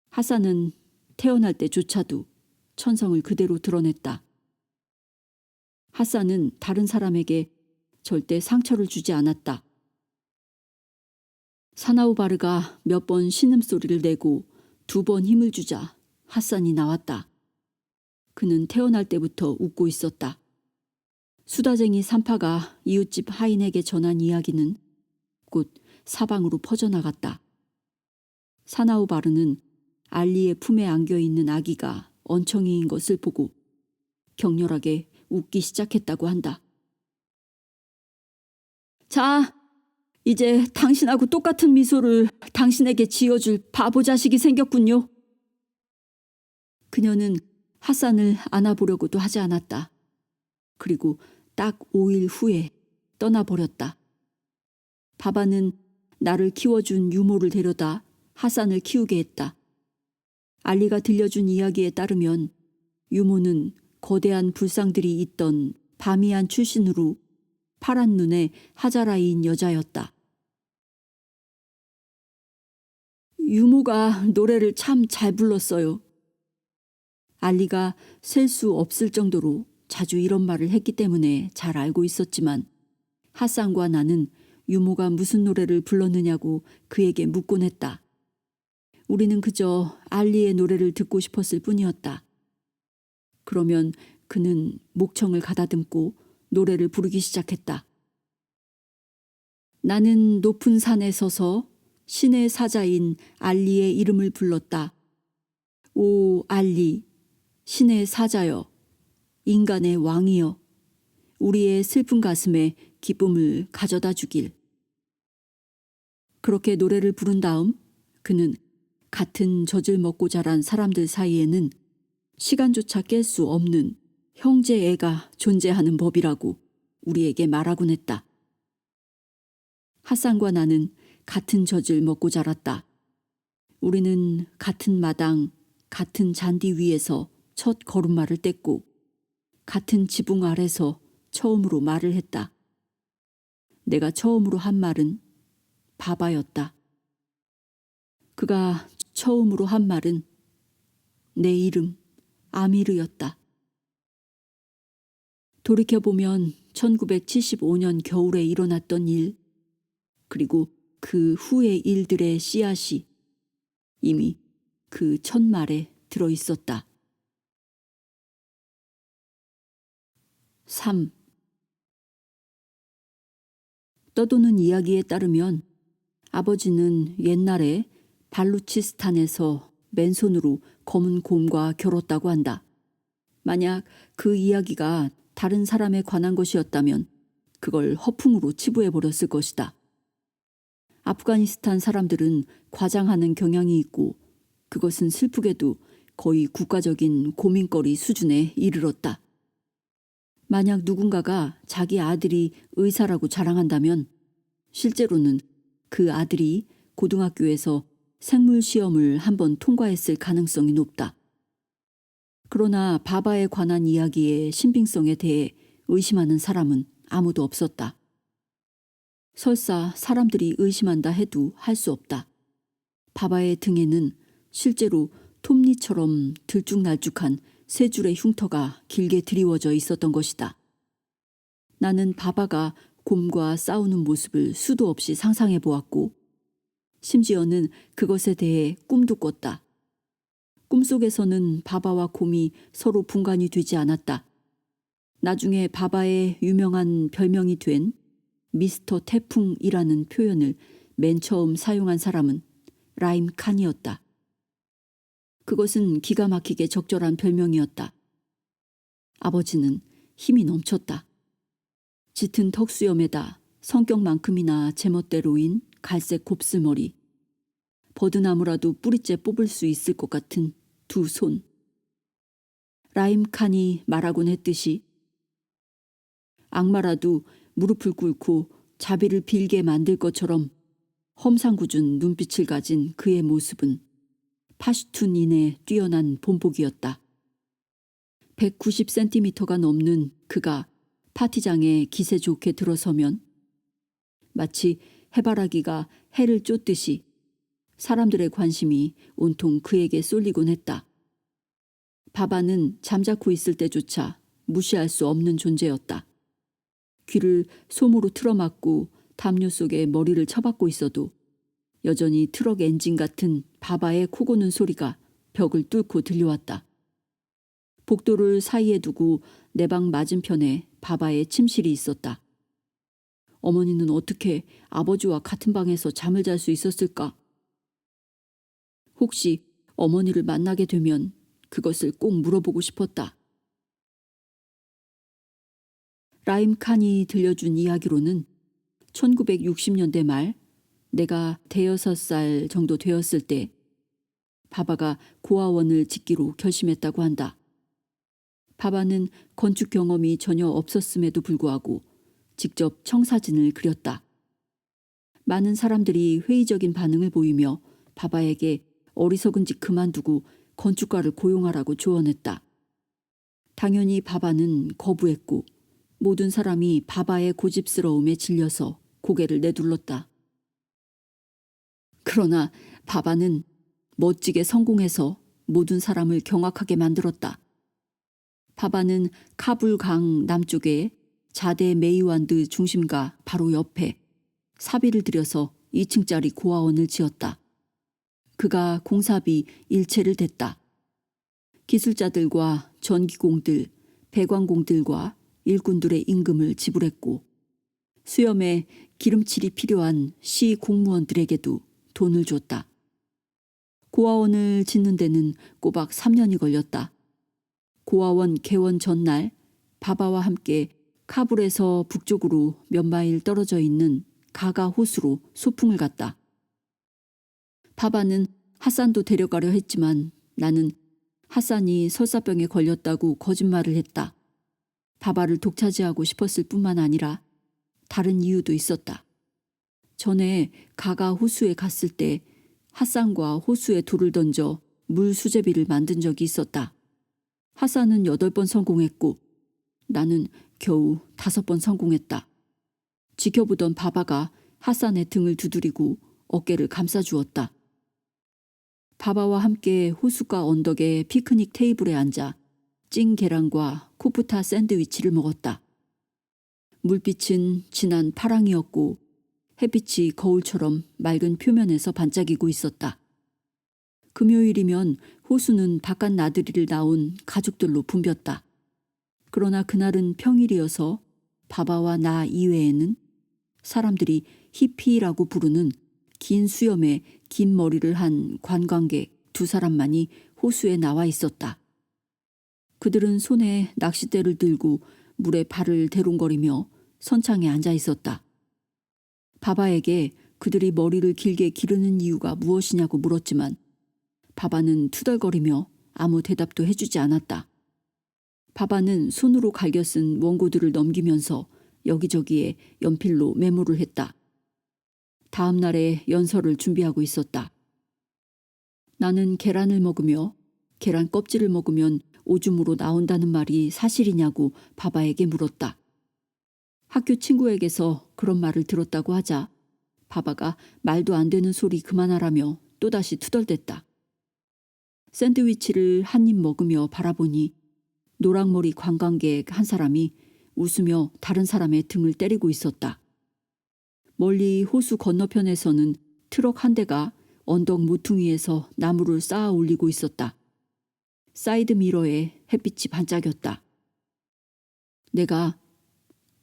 핫산은 태어날 때조차도 천성을 그대로 드러냈다. 핫산은 다른 사람에게 절대 상처를 주지 않았다. 사나우바르가 몇 번 신음소리를 내고 2번 힘을 주자 핫산이 나왔다. 그는 태어날 때부터 웃고 있었다. 수다쟁이 산파가 이웃집 하인에게 전한 이야기는 곧 사방으로 퍼져나갔다. 사나우바르는 알리의 품에 안겨있는 아기가 언청이인 것을 보고 격렬하게 웃기 시작했다고 한다. 자, 이제 당신하고 똑같은 미소를 당신에게 지어줄 바보 자식이 생겼군요. 그녀는 핫산을 안아보려고도 하지 않았다. 그리고 딱 5일 후에 떠나버렸다. 바바는 나를 키워준 유모를 데려다 핫산을 키우게 했다. 알리가 들려준 이야기에 따르면 유모는 거대한 불상들이 있던 바미안 출신으로 파란 눈의 하자라인 여자였다. 유모가 노래를 참 잘 불렀어요. 알리가 셀 수 없을 정도로 자주 이런 말을 했기 때문에 잘 알고 있었지만 핫산과 나는 유모가 무슨 노래를 불렀느냐고 그에게 묻곤 했다. 우리는 그저 알리의 노래를 듣고 싶었을 뿐이었다. 그러면 그는 목청을 가다듬고 노래를 부르기 시작했다. 나는 높은 산에 서서 신의 사자인 알리의 이름을 불렀다. 오 알리, 신의 사자여, 인간의 왕이여, 우리의 슬픈 가슴에 기쁨을 가져다 주길. 그렇게 노래를 부른 다음 그는 같은 젖을 먹고 자란 사람들 사이에는 시간조차 깰 수 없는 형제애가 존재하는 법이라고 우리에게 말하곤 했다. 핫산과 나는 같은 젖을 먹고 자랐다. 우리는 같은 마당, 같은 잔디 위에서 첫 걸음마를 뗐고 같은 지붕 아래서 처음으로 말을 했다. 내가 처음으로 한 말은 바바였다. 그가 처음으로 한 말은 내 이름 아미르였다. 돌이켜보면 1975년 겨울에 일어났던 일, 그리고 그 후의 일들의 씨앗이 이미 그 첫 말에 들어 있었다. 3. 떠도는 이야기에 따르면 아버지는 옛날에 발루치스탄에서 맨손으로 검은 곰과 겨뤘다고 한다. 만약 그 이야기가 다른 사람에 관한 것이었다면 그걸 허풍으로 치부해버렸을 것이다. 아프가니스탄 사람들은 과장하는 경향이 있고 그것은 슬프게도 거의 국가적인 고민거리 수준에 이르렀다. 만약 누군가가 자기 아들이 의사라고 자랑한다면 실제로는 그 아들이 고등학교에서 생물 시험을 한번 통과했을 가능성이 높다. 그러나 바바에 관한 이야기의 신빙성에 대해 의심하는 사람은 아무도 없었다. 설사 사람들이 의심한다 해도 할 수 없다. 바바의 등에는 실제로 톱니처럼 들쭉날쭉한 세 줄의 흉터가 길게 드리워져 있었던 것이다. 나는 바바가 곰과 싸우는 모습을 수도 없이 상상해 보았고 심지어는 그것에 대해 꿈도 꿨다. 꿈속에서는 바바와 곰이 서로 분간이 되지 않았다. 나중에 바바의 유명한 별명이 된 미스터 태풍이라는 표현을 맨 처음 사용한 사람은 라임 칸이었다. 그것은 기가 막히게 적절한 별명이었다. 아버지는 힘이 넘쳤다. 짙은 턱수염에다 성격만큼이나 제멋대로인 갈색 곱슬머리, 버드나무라도 뿌리째 뽑을 수 있을 것 같은 두 손. 라임 칸이 말하곤 했듯이 악마라도 무릎을 꿇고 자비를 빌게 만들 것처럼 험상궂은 눈빛을 가진 그의 모습은 파슈툰인의 뛰어난 본보기였다. 190cm가 넘는 그가 파티장에 기세 좋게 들어서면 마치 해바라기가 해를 쫓듯이 사람들의 관심이 온통 그에게 쏠리곤 했다. 바바는 잠자코 있을 때조차 무시할 수 없는 존재였다. 귀를 솜으로 틀어막고 담요 속에 머리를 쳐박고 있어도 여전히 트럭 엔진 같은 바바의 코 고는 소리가 벽을 뚫고 들려왔다. 복도를 사이에 두고 내 방 맞은편에 바바의 침실이 있었다. 어머니는 어떻게 아버지와 같은 방에서 잠을 잘 수 있었을까? 혹시 어머니를 만나게 되면 그것을 꼭 물어보고 싶었다. 라임 칸이 들려준 이야기로는 1960년대 말 내가 5살 정도 되었을 때 바바가 고아원을 짓기로 결심했다고 한다. 바바는 건축 경험이 전혀 없었음에도 불구하고 직접 청사진을 그렸다. 많은 사람들이 회의적인 반응을 보이며 바바에게 어리석은 짓 그만두고 건축가를 고용하라고 조언했다. 당연히 바바는 거부했고 모든 사람이 바바의 고집스러움에 질려서 고개를 내둘렀다. 그러나 바바는 멋지게 성공해서 모든 사람을 경악하게 만들었다. 바바는 카불 강 남쪽에 자대 메이완드 중심가 바로 옆에 사비를 들여서 2층짜리 고아원을 지었다. 그가 공사비 일체를 댔다. 기술자들과 전기공들, 배관공들과 일꾼들의 임금을 지불했고 수염에 기름칠이 필요한 시 공무원들에게도 돈을 줬다. 고아원을 짓는 데는 꼬박 3년이 걸렸다. 고아원 개원 전날 바바와 함께 카불에서 북쪽으로 몇 마일 떨어져 있는 가가 호수로 소풍을 갔다. 바바는 하산도 데려가려 했지만 나는 하산이 설사병에 걸렸다고 거짓말을 했다. 바바를 독차지하고 싶었을 뿐만 아니라 다른 이유도 있었다. 전에 가가 호수에 갔을 때 하산과 호수에 돌을 던져 물 수제비를 만든 적이 있었다. 하산은 8번 성공했고 나는 겨우 5번 성공했다. 지켜보던 바바가 하산의 등을 두드리고 어깨를 감싸주었다. 바바와 함께 호숫가 언덕의 피크닉 테이블에 앉아 찐 계란과 코프타 샌드위치를 먹었다. 물빛은 진한 파랑이었고 햇빛이 거울처럼 맑은 표면에서 반짝이고 있었다. 금요일이면 호수는 바깥 나들이를 나온 가족들로 붐볐다. 그러나 그날은 평일이어서 바바와 나 이외에는 사람들이 히피라고 부르는 긴 수염에 긴 머리를 한 관광객 2사람만이 호수에 나와 있었다. 그들은 손에 낚싯대를 들고 물에 발을 대롱거리며 선창에 앉아 있었다. 바바에게 그들이 머리를 길게 기르는 이유가 무엇이냐고 물었지만 바바는 투덜거리며 아무 대답도 해주지 않았다. 바바는 손으로 갈겨 쓴 원고들을 넘기면서 여기저기에 연필로 메모를 했다. 다음 날에 연설을 준비하고 있었다. 나는 계란을 먹으며 계란 껍질을 먹으면 오줌으로 나온다는 말이 사실이냐고 바바에게 물었다. 학교 친구에게서 그런 말을 들었다고 하자 바바가 말도 안 되는 소리 그만하라며 또다시 투덜댔다. 샌드위치를 한 입 먹으며 바라보니 노랑머리 관광객 한 사람이 웃으며 다른 사람의 등을 때리고 있었다. 멀리 호수 건너편에서는 트럭 한 대가 언덕 모퉁이에서 나무를 쌓아 올리고 있었다. 사이드 미러에 햇빛이 반짝였다. 내가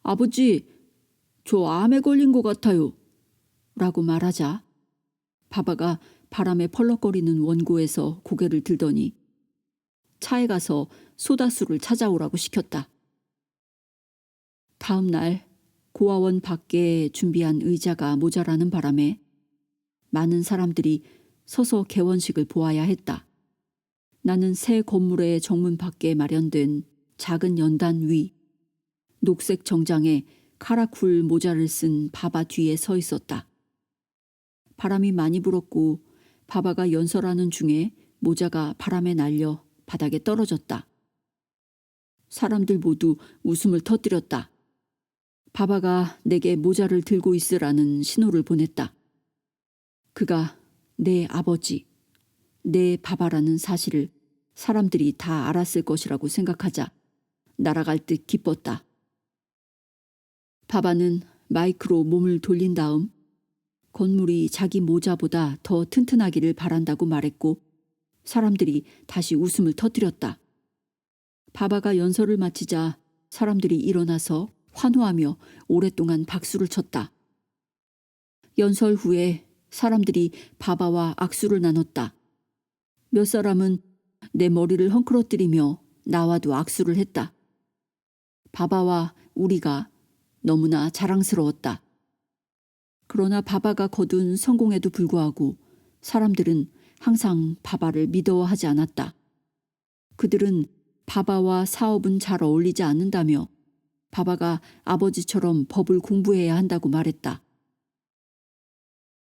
아버지, 저 암에 걸린 것 같아요 라고 말하자 바바가 바람에 펄럭거리는 원고에서 고개를 들더니 차에 가서 소다수를 찾아오라고 시켰다. 다음 날 고아원 밖에 준비한 의자가 모자라는 바람에 많은 사람들이 서서 개원식을 보아야 했다. 나는 새 건물의 정문 밖에 마련된 작은 연단 위 녹색 정장에 카라쿨 모자를 쓴 바바 뒤에 서 있었다. 바람이 많이 불었고 바바가 연설하는 중에 모자가 바람에 날려 바닥에 떨어졌다. 사람들 모두 웃음을 터뜨렸다. 바바가 내게 모자를 들고 있으라는 신호를 보냈다. 그가 내 아버지, 내 바바라는 사실을 사람들이 다 알았을 것이라고 생각하자 날아갈 듯 기뻤다. 바바는 마이크로 몸을 돌린 다음 건물이 자기 모자보다 더 튼튼하기를 바란다고 말했고 사람들이 다시 웃음을 터뜨렸다. 바바가 연설을 마치자 사람들이 일어나서 환호하며 오랫동안 박수를 쳤다. 연설 후에 사람들이 바바와 악수를 나눴다. 몇 사람은 내 머리를 헝클어뜨리며 나와도 악수를 했다. 바바와 우리가 너무나 자랑스러웠다. 그러나 바바가 거둔 성공에도 불구하고 사람들은 항상 바바를 믿어하지 않았다. 그들은 바바와 사업은 잘 어울리지 않는다며 바바가 아버지처럼 법을 공부해야 한다고 말했다.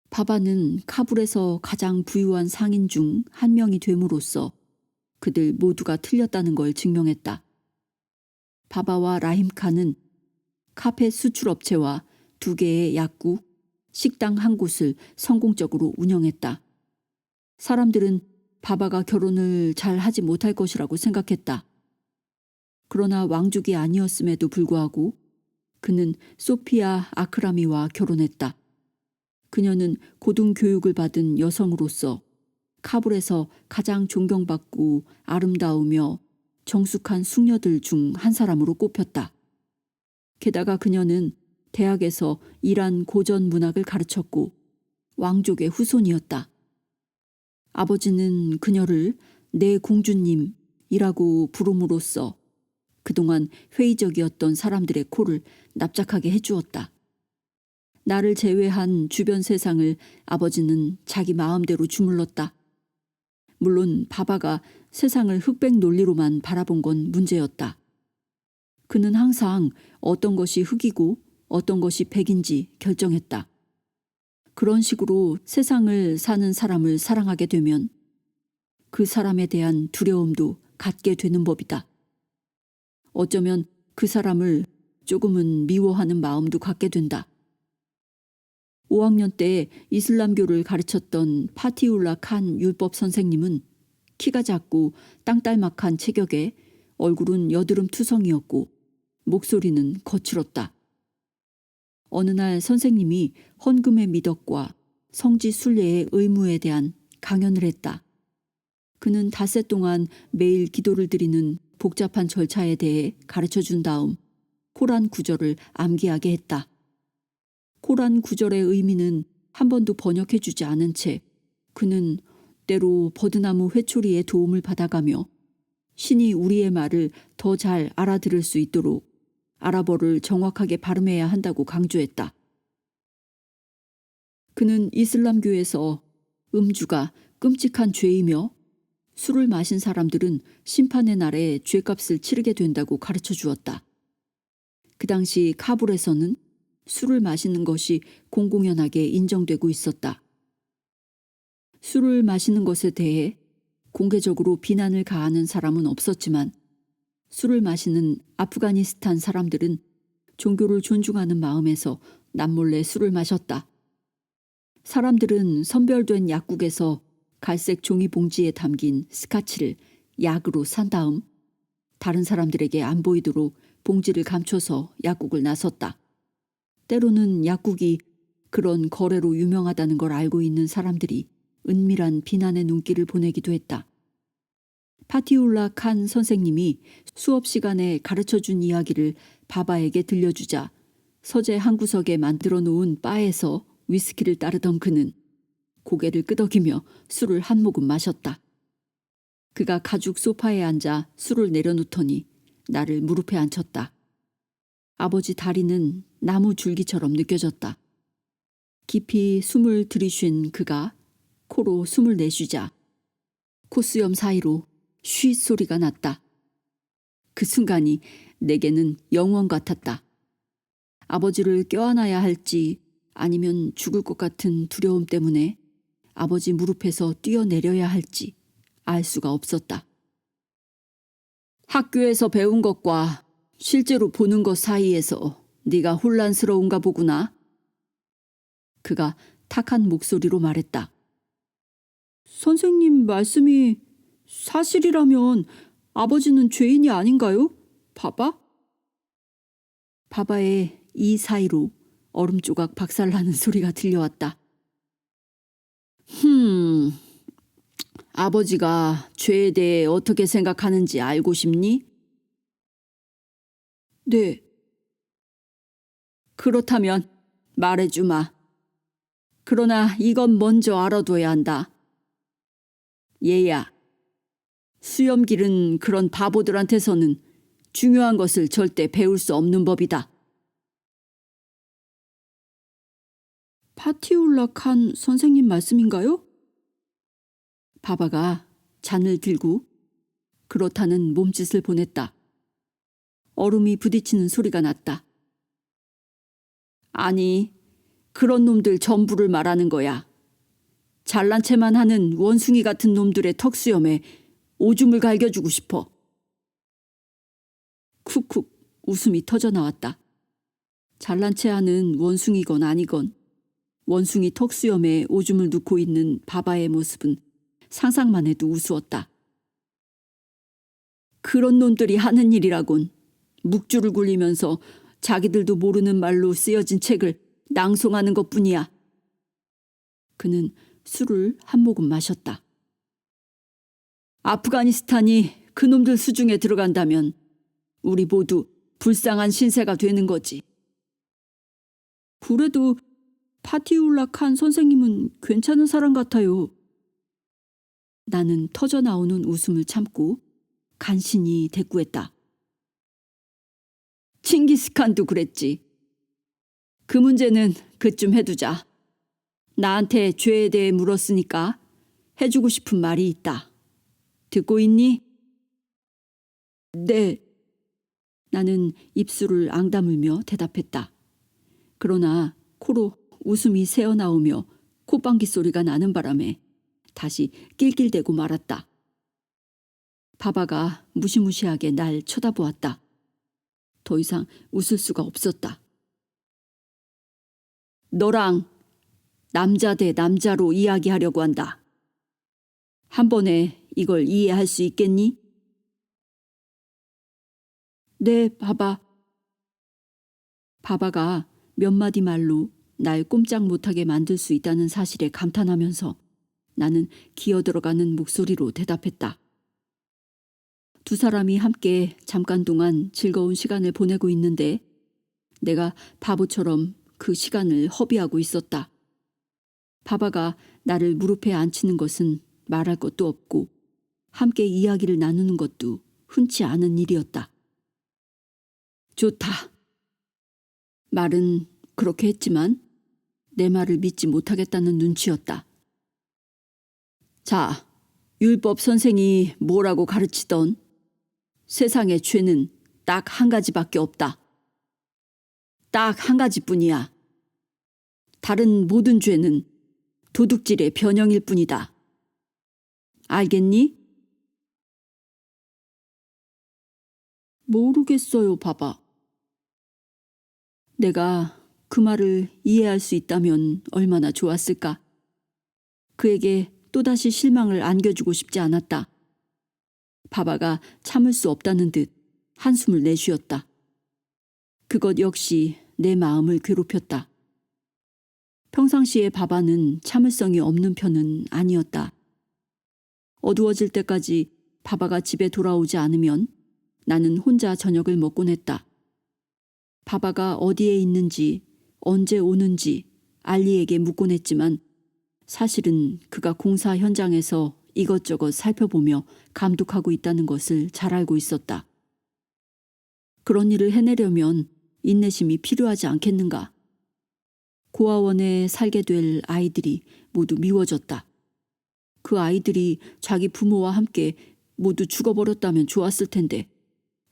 바바는 카불에서 가장 부유한 상인 중 한 명이 됨으로써 그들 모두가 틀렸다는 걸 증명했다. 바바와 라힘칸은 카페 수출업체와 2개의 약국, 식당 한 곳을 성공적으로 운영했다. 사람들은 바바가 결혼을 잘 하지 못할 것이라고 생각했다. 그러나 왕족이 아니었음에도 불구하고 그는 소피아 아크라미와 결혼했다. 그녀는 고등교육을 받은 여성으로서 카불에서 가장 존경받고 아름다우며 정숙한 숙녀들 중 한 사람으로 꼽혔다. 게다가 그녀는 대학에서 이란 고전 문학을 가르쳤고 왕족의 후손이었다. 아버지는 그녀를 내 공주님이라고 부름으로써 그동안 회의적이었던 사람들의 코를 납작하게 해주었다. 나를 제외한 주변 세상을 아버지는 자기 마음대로 주물렀다. 물론 바바가 세상을 흑백 논리로만 바라본 건 문제였다. 그는 항상 어떤 것이 흑이고 어떤 것이 백인지 결정했다. 그런 식으로 세상을 사는 사람을 사랑하게 되면 그 사람에 대한 두려움도 갖게 되는 법이다. 어쩌면 그 사람을 조금은 미워하는 마음도 갖게 된다. 5학년 때 이슬람교를 가르쳤던 파티울라 칸 율법 선생님은 키가 작고 땅딸막한 체격에 얼굴은 여드름 투성이었고 목소리는 거칠었다. 어느 날 선생님이 헌금의 미덕과 성지 순례의 의무에 대한 강연을 했다. 그는 닷새 동안 매일 기도를 드리는 복잡한 절차에 대해 가르쳐준 다음 코란 구절을 암기하게 했다. 코란 구절의 의미는 한 번도 번역해주지 않은 채 그는 때로 버드나무 회초리의 도움을 받아가며 신이 우리의 말을 더 잘 알아들을 수 있도록 아랍어를 정확하게 발음해야 한다고 강조했다. 그는 이슬람교에서 음주가 끔찍한 죄이며 술을 마신 사람들은 심판의 날에 죄값을 치르게 된다고 가르쳐 주었다. 그 당시 카불에서는 술을 마시는 것이 공공연하게 인정되고 있었다. 술을 마시는 것에 대해 공개적으로 비난을 가하는 사람은 없었지만 술을 마시는 아프가니스탄 사람들은 종교를 존중하는 마음에서 남몰래 술을 마셨다. 사람들은 선별된 약국에서 갈색 종이 봉지에 담긴 스카치를 약으로 산 다음 다른 사람들에게 안 보이도록 봉지를 감춰서 약국을 나섰다. 때로는 약국이 그런 거래로 유명하다는 걸 알고 있는 사람들이 은밀한 비난의 눈길을 보내기도 했다. 파티울라 칸 선생님이 수업 시간에 가르쳐준 이야기를 바바에게 들려주자 서재 한 구석에 만들어 놓은 바에서 위스키를 따르던 그는 고개를 끄덕이며 술을 한 모금 마셨다. 그가 가죽 소파에 앉아 술을 내려놓더니 나를 무릎에 앉혔다. 아버지 다리는 나무 줄기처럼 느껴졌다. 깊이 숨을 들이쉰 그가 코로 숨을 내쉬자 콧수염 사이로 쉿 소리가 났다. 그 순간이 내게는 영원 같았다. 아버지를 껴안아야 할지 아니면 죽을 것 같은 두려움 때문에 아버지 무릎에서 뛰어내려야 할지 알 수가 없었다. 학교에서 배운 것과 실제로 보는 것 사이에서 네가 혼란스러운가 보구나. 그가 탁한 목소리로 말했다. 선생님 말씀이 사실이라면 아버지는 죄인이 아닌가요? 바바? 바바의 이 사이로 얼음 조각 박살나는 소리가 들려왔다. 아버지가 죄에 대해 어떻게 생각하는지 알고 싶니? 네. 그렇다면 말해주마. 그러나 이건 먼저 알아둬야 한다. 얘야, 수염길은 그런 바보들한테서는 중요한 것을 절대 배울 수 없는 법이다. 파티울라 칸 선생님 말씀인가요? 바바가 잔을 들고 그렇다는 몸짓을 보냈다. 얼음이 부딪히는 소리가 났다. 아니, 그런 놈들 전부를 말하는 거야. 잘난 체만 하는 원숭이 같은 놈들의 턱수염에 오줌을 갈겨주고 싶어. 쿡쿡 웃음이 터져나왔다. 잘난 체하는 원숭이건 아니건 원숭이 턱수염에 오줌을 넣고 있는 바바의 모습은 상상만 해도 우스웠다. 그런 놈들이 하는 일이라곤 묵주를 굴리면서 자기들도 모르는 말로 쓰여진 책을 낭송하는 것뿐이야. 그는 술을 한 모금 마셨다. 아프가니스탄이 그놈들 수중에 들어간다면 우리 모두 불쌍한 신세가 되는 거지. 그래도 파티울라 칸 선생님은 괜찮은 사람 같아요. 나는 터져나오는 웃음을 참고 간신히 대꾸했다. 칭기스칸도 그랬지. 그 문제는 그쯤 해두자. 나한테 죄에 대해 물었으니까 해주고 싶은 말이 있다. 듣고 있니? 네. 나는 입술을 앙다물며 대답했다. 그러나 코로 웃음이 새어나오며 콧방귀 소리가 나는 바람에 다시 낄낄대고 말았다. 바바가 무시무시하게 날 쳐다보았다. 더 이상 웃을 수가 없었다. 너랑 남자 대 남자로 이야기하려고 한다. 한 번에 이걸 이해할 수 있겠니? 네, 바바. 바바가 몇 마디 말로 날 꼼짝 못하게 만들 수 있다는 사실에 감탄하면서 나는 기어들어가는 목소리로 대답했다. 두 사람이 함께 잠깐 동안 즐거운 시간을 보내고 있는데 내가 바보처럼 그 시간을 허비하고 있었다. 바바가 나를 무릎에 앉히는 것은 말할 것도 없고 함께 이야기를 나누는 것도 흔치 않은 일이었다. 좋다. 말은 그렇게 했지만 내 말을 믿지 못하겠다는 눈치였다. 자, 율법 선생이 뭐라고 가르치던 세상의 죄는 딱 한 가지밖에 없다. 딱 한 가지뿐이야. 다른 모든 죄는 도둑질의 변형일 뿐이다. 알겠니? 모르겠어요, 바바. 내가 그 말을 이해할 수 있다면 얼마나 좋았을까. 그에게 또다시 실망을 안겨주고 싶지 않았다. 바바가 참을 수 없다는 듯 한숨을 내쉬었다. 그것 역시 내 마음을 괴롭혔다. 평상시에 바바는 참을성이 없는 편은 아니었다. 어두워질 때까지 바바가 집에 돌아오지 않으면 나는 혼자 저녁을 먹곤 했다. 바바가 어디에 있는지 언제 오는지 알리에게 묻곤 했지만 사실은 그가 공사 현장에서 이것저것 살펴보며 감독하고 있다는 것을 잘 알고 있었다. 그런 일을 해내려면 인내심이 필요하지 않겠는가. 고아원에 살게 될 아이들이 모두 미워졌다. 그 아이들이 자기 부모와 함께 모두 죽어버렸다면 좋았을 텐데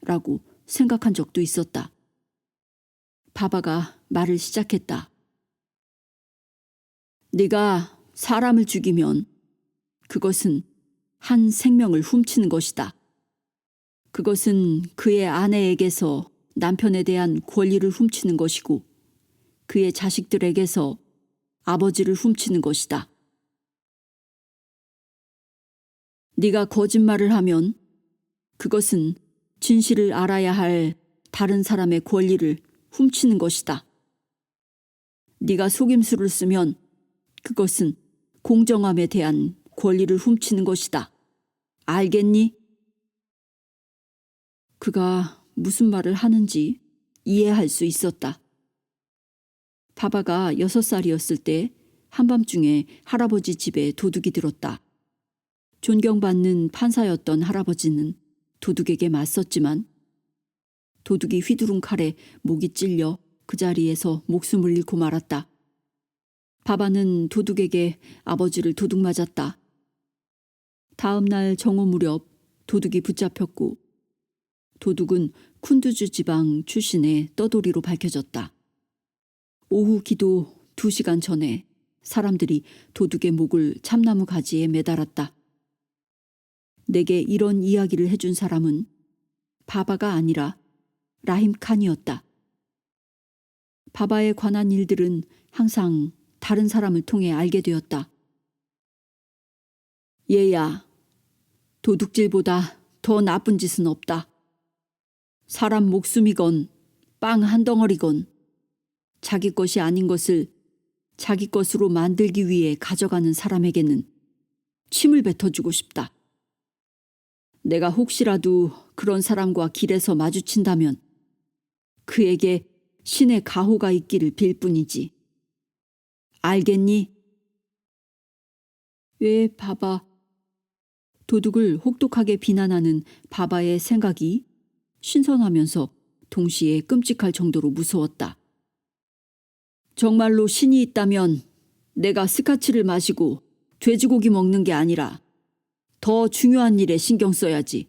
라고 생각한 적도 있었다. 바바가 말을 시작했다. 네가 사람을 죽이면 그것은 한 생명을 훔치는 것이다. 그것은 그의 아내에게서 남편에 대한 권리를 훔치는 것이고 그의 자식들에게서 아버지를 훔치는 것이다. 네가 거짓말을 하면 그것은 진실을 알아야 할 다른 사람의 권리를 훔치는 것이다. 네가 속임수를 쓰면 그것은 공정함에 대한 권리를 훔치는 것이다. 알겠니? 그가 무슨 말을 하는지 이해할 수 있었다. 바바가 6살이었을 때 한밤중에 할아버지 집에 도둑이 들었다. 존경받는 판사였던 할아버지는 도둑에게 맞섰지만 도둑이 휘두른 칼에 목이 찔려 그 자리에서 목숨을 잃고 말았다. 바바는 도둑에게 아버지를 도둑 맞았다. 다음 날 정오 무렵 도둑이 붙잡혔고 도둑은 쿤두즈 지방 출신의 떠돌이로 밝혀졌다. 오후 기도 2시간 전에 사람들이 도둑의 목을 참나무 가지에 매달았다. 내게 이런 이야기를 해준 사람은 바바가 아니라 라힘 칸이었다. 바바에 관한 일들은 항상 다른 사람을 통해 알게 되었다. 얘야, 도둑질보다 더 나쁜 짓은 없다. 사람 목숨이건 빵 한 덩어리건 자기 것이 아닌 것을 자기 것으로 만들기 위해 가져가는 사람에게는 침을 뱉어주고 싶다. 내가 혹시라도 그런 사람과 길에서 마주친다면 그에게 신의 가호가 있기를 빌 뿐이지. 알겠니? 왜 바바? 도둑을 혹독하게 비난하는 바바의 생각이 신선하면서 동시에 끔찍할 정도로 무서웠다. 정말로 신이 있다면 내가 스카치를 마시고 돼지고기 먹는 게 아니라 더 중요한 일에 신경 써야지.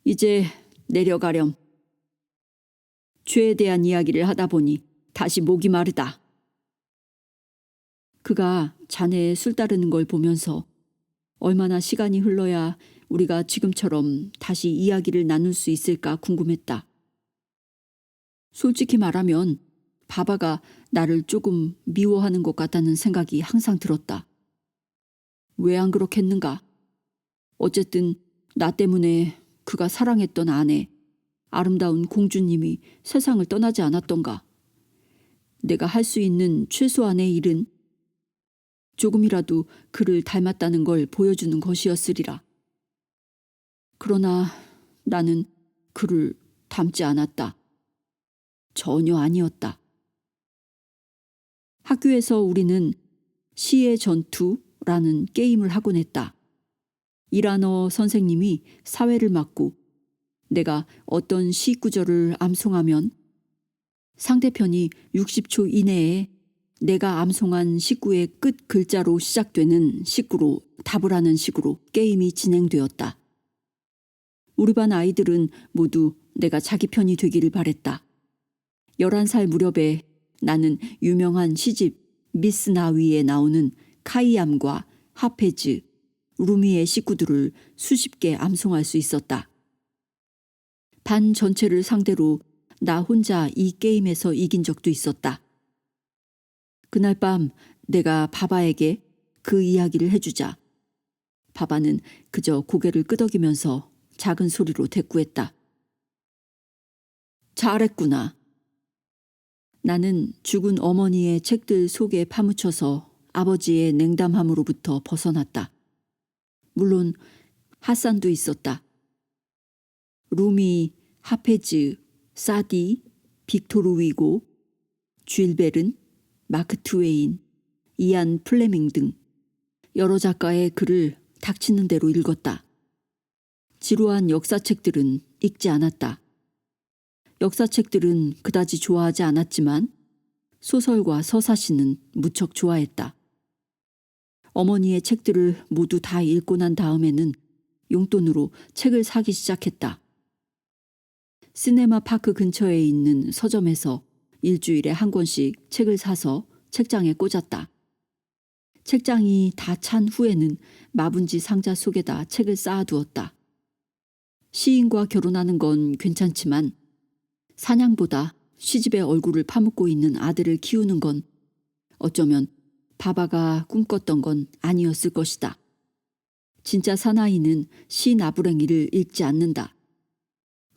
이제 내려가렴. 죄에 대한 이야기를 하다 보니 다시 목이 마르다. 그가 잔해에 술 따르는 걸 보면서 얼마나 시간이 흘러야 우리가 지금처럼 다시 이야기를 나눌 수 있을까 궁금했다. 솔직히 말하면 바바가 나를 조금 미워하는 것 같다는 생각이 항상 들었다. 왜 안 그렇겠는가? 어쨌든 나 때문에 그가 사랑했던 아내, 아름다운 공주님이 세상을 떠나지 않았던가. 내가 할 수 있는 최소한의 일은 조금이라도 그를 닮았다는 걸 보여주는 것이었으리라. 그러나 나는 그를 닮지 않았다. 전혀 아니었다. 학교에서 우리는 시의 전투라는 게임을 하곤 했다. 이란어 선생님이 사회를 맡고 내가 어떤 시 구절을 암송하면 상대편이 60초 이내에 내가 암송한 식구의 끝 글자로 시작되는 식구로 답을 하는 식으로 게임이 진행되었다. 우리 반 아이들은 모두 내가 자기 편이 되기를 바랬다. 11살 무렵에 나는 유명한 시집 미스 나위에 나오는 카이암과 하페즈, 루미의 식구들을 수십 개 암송할 수 있었다. 반 전체를 상대로 나 혼자 이 게임에서 이긴 적도 있었다. 그날 밤 내가 바바에게 그 이야기를 해주자 바바는 그저 고개를 끄덕이면서 작은 소리로 대꾸했다. 잘했구나. 나는 죽은 어머니의 책들 속에 파묻혀서 아버지의 냉담함으로부터 벗어났다. 물론 핫산도 있었다. 루미, 하페즈, 사디, 빅토르 위고, 쥘베른, 마크 트웨인, 이안 플레밍 등 여러 작가의 글을 닥치는 대로 읽었다. 지루한 역사책들은 읽지 않았다. 역사책들은 그다지 좋아하지 않았지만 소설과 서사시는 무척 좋아했다. 어머니의 책들을 모두 다 읽고 난 다음에는 용돈으로 책을 사기 시작했다. 시네마 파크 근처에 있는 서점에서 일주일에 한 권씩 책을 사서 책장에 꽂았다. 책장이 다 찬 후에는 마분지 상자 속에다 책을 쌓아두었다. 시인과 결혼하는 건 괜찮지만 사냥보다 시집의 얼굴을 파묻고 있는 아들을 키우는 건 어쩌면 바바가 꿈꿨던 건 아니었을 것이다. 진짜 사나이는 시 나부랭이를 읽지 않는다.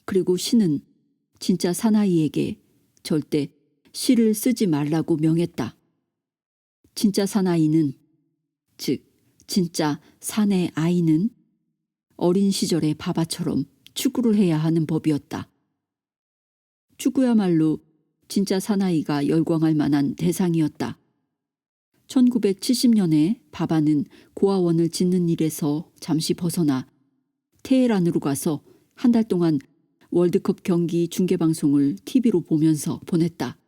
그리고 시는 진짜 사나이에게 절대 시를 쓰지 말라고 명했다. 진짜 사나이는, 즉 진짜 사내 아이는 어린 시절의 바바처럼 축구를 해야 하는 법이었다. 축구야말로 진짜 사나이가 열광할 만한 대상이었다. 1970년에 바바는 고아원을 짓는 일에서 잠시 벗어나 테헤란으로 가서 한 달 동안 월드컵 경기 중계방송을 TV로 보면서 보냈다.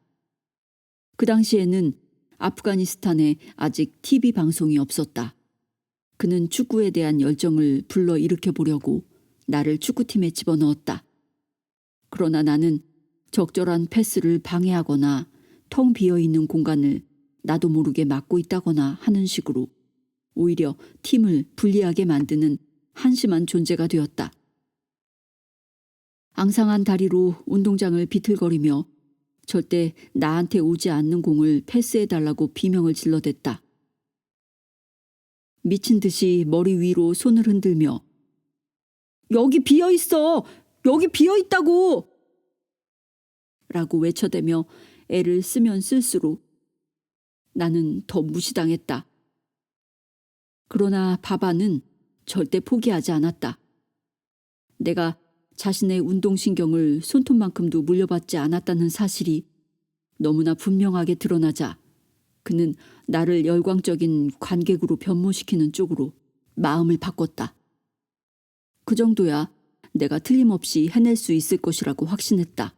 그 당시에는 아프가니스탄에 아직 TV 방송이 없었다. 그는 축구에 대한 열정을 불러일으켜 보려고 나를 축구팀에 집어넣었다. 그러나 나는 적절한 패스를 방해하거나 텅 비어있는 공간을 나도 모르게 막고 있다거나 하는 식으로 오히려 팀을 불리하게 만드는 한심한 존재가 되었다. 앙상한 다리로 운동장을 비틀거리며 절대 나한테 오지 않는 공을 패스해달라고 비명을 질러댔다. 미친 듯이 머리 위로 손을 흔들며 여기 비어 있어! 여기 비어 있다고! 라고 외쳐대며 애를 쓰면 쓸수록 나는 더 무시당했다. 그러나 바바는 절대 포기하지 않았다. 내가 자신의 운동신경을 손톱만큼도 물려받지 않았다는 사실이 너무나 분명하게 드러나자 그는 나를 열광적인 관객으로 변모시키는 쪽으로 마음을 바꿨다. 그 정도야 내가 틀림없이 해낼 수 있을 것이라고 확신했다.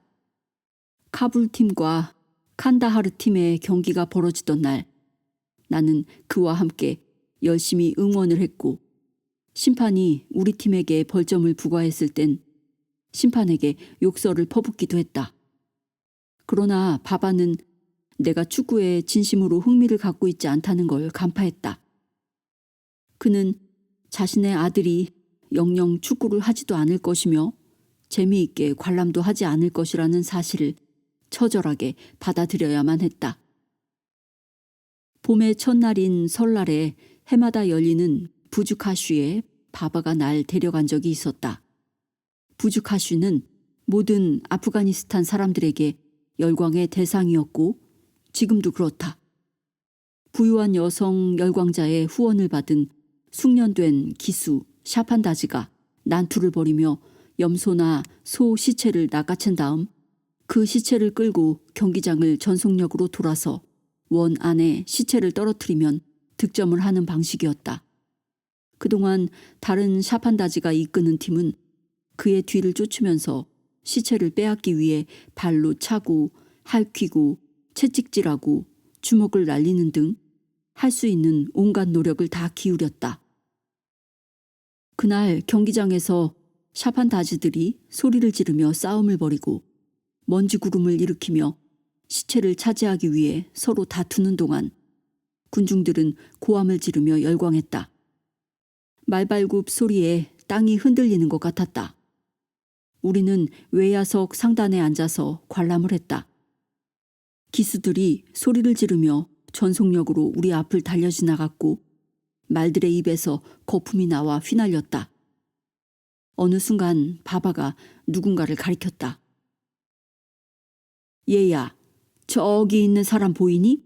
카불 팀과 칸다하르 팀의 경기가 벌어지던 날 나는 그와 함께 열심히 응원을 했고 심판이 우리 팀에게 벌점을 부과했을 땐 심판에게 욕설을 퍼붓기도 했다. 그러나 바바는 내가 축구에 진심으로 흥미를 갖고 있지 않다는 걸 간파했다. 그는 자신의 아들이 영영 축구를 하지도 않을 것이며 재미있게 관람도 하지 않을 것이라는 사실을 처절하게 받아들여야만 했다. 봄의 첫날인 설날에 해마다 열리는 부주카슈에 바바가 날 데려간 적이 있었다. 부주카슈는 모든 아프가니스탄 사람들에게 열광의 대상이었고 지금도 그렇다. 부유한 여성 열광자의 후원을 받은 숙련된 기수 샤판다즈가 난투를 벌이며 염소나 소 시체를 낚아챈 다음 그 시체를 끌고 경기장을 전속력으로 돌아서 원 안에 시체를 떨어뜨리면 득점을 하는 방식이었다. 그동안 다른 샤판다즈가 이끄는 팀은 그의 뒤를 쫓으면서 시체를 빼앗기 위해 발로 차고 할퀴고 채찍질하고 주먹을 날리는 등 할 수 있는 온갖 노력을 다 기울였다. 그날 경기장에서 샤판다즈들이 소리를 지르며 싸움을 벌이고 먼지 구름을 일으키며 시체를 차지하기 위해 서로 다투는 동안 군중들은 고함을 지르며 열광했다. 말발굽 소리에 땅이 흔들리는 것 같았다. 우리는 외야석 상단에 앉아서 관람을 했다. 기수들이 소리를 지르며 전속력으로 우리 앞을 달려 지나갔고 말들의 입에서 거품이 나와 휘날렸다. 어느 순간 바바가 누군가를 가리켰다. 얘야, 저기 있는 사람 보이니?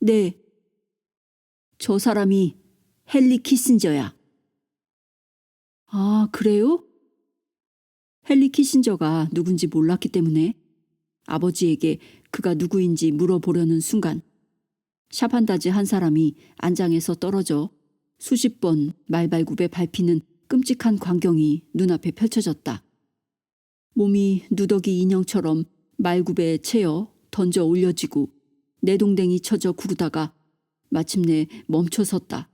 네. 저 사람이 헨리 키신저야. 아, 그래요? 헨리 키신저가 누군지 몰랐기 때문에 아버지에게 그가 누구인지 물어보려는 순간 샤판다즈 한 사람이 안장에서 떨어져 수십 번 말발굽에 밟히는 끔찍한 광경이 눈앞에 펼쳐졌다. 몸이 누더기 인형처럼 말굽에 채여 던져 올려지고 내동댕이 쳐져 구르다가 마침내 멈춰섰다.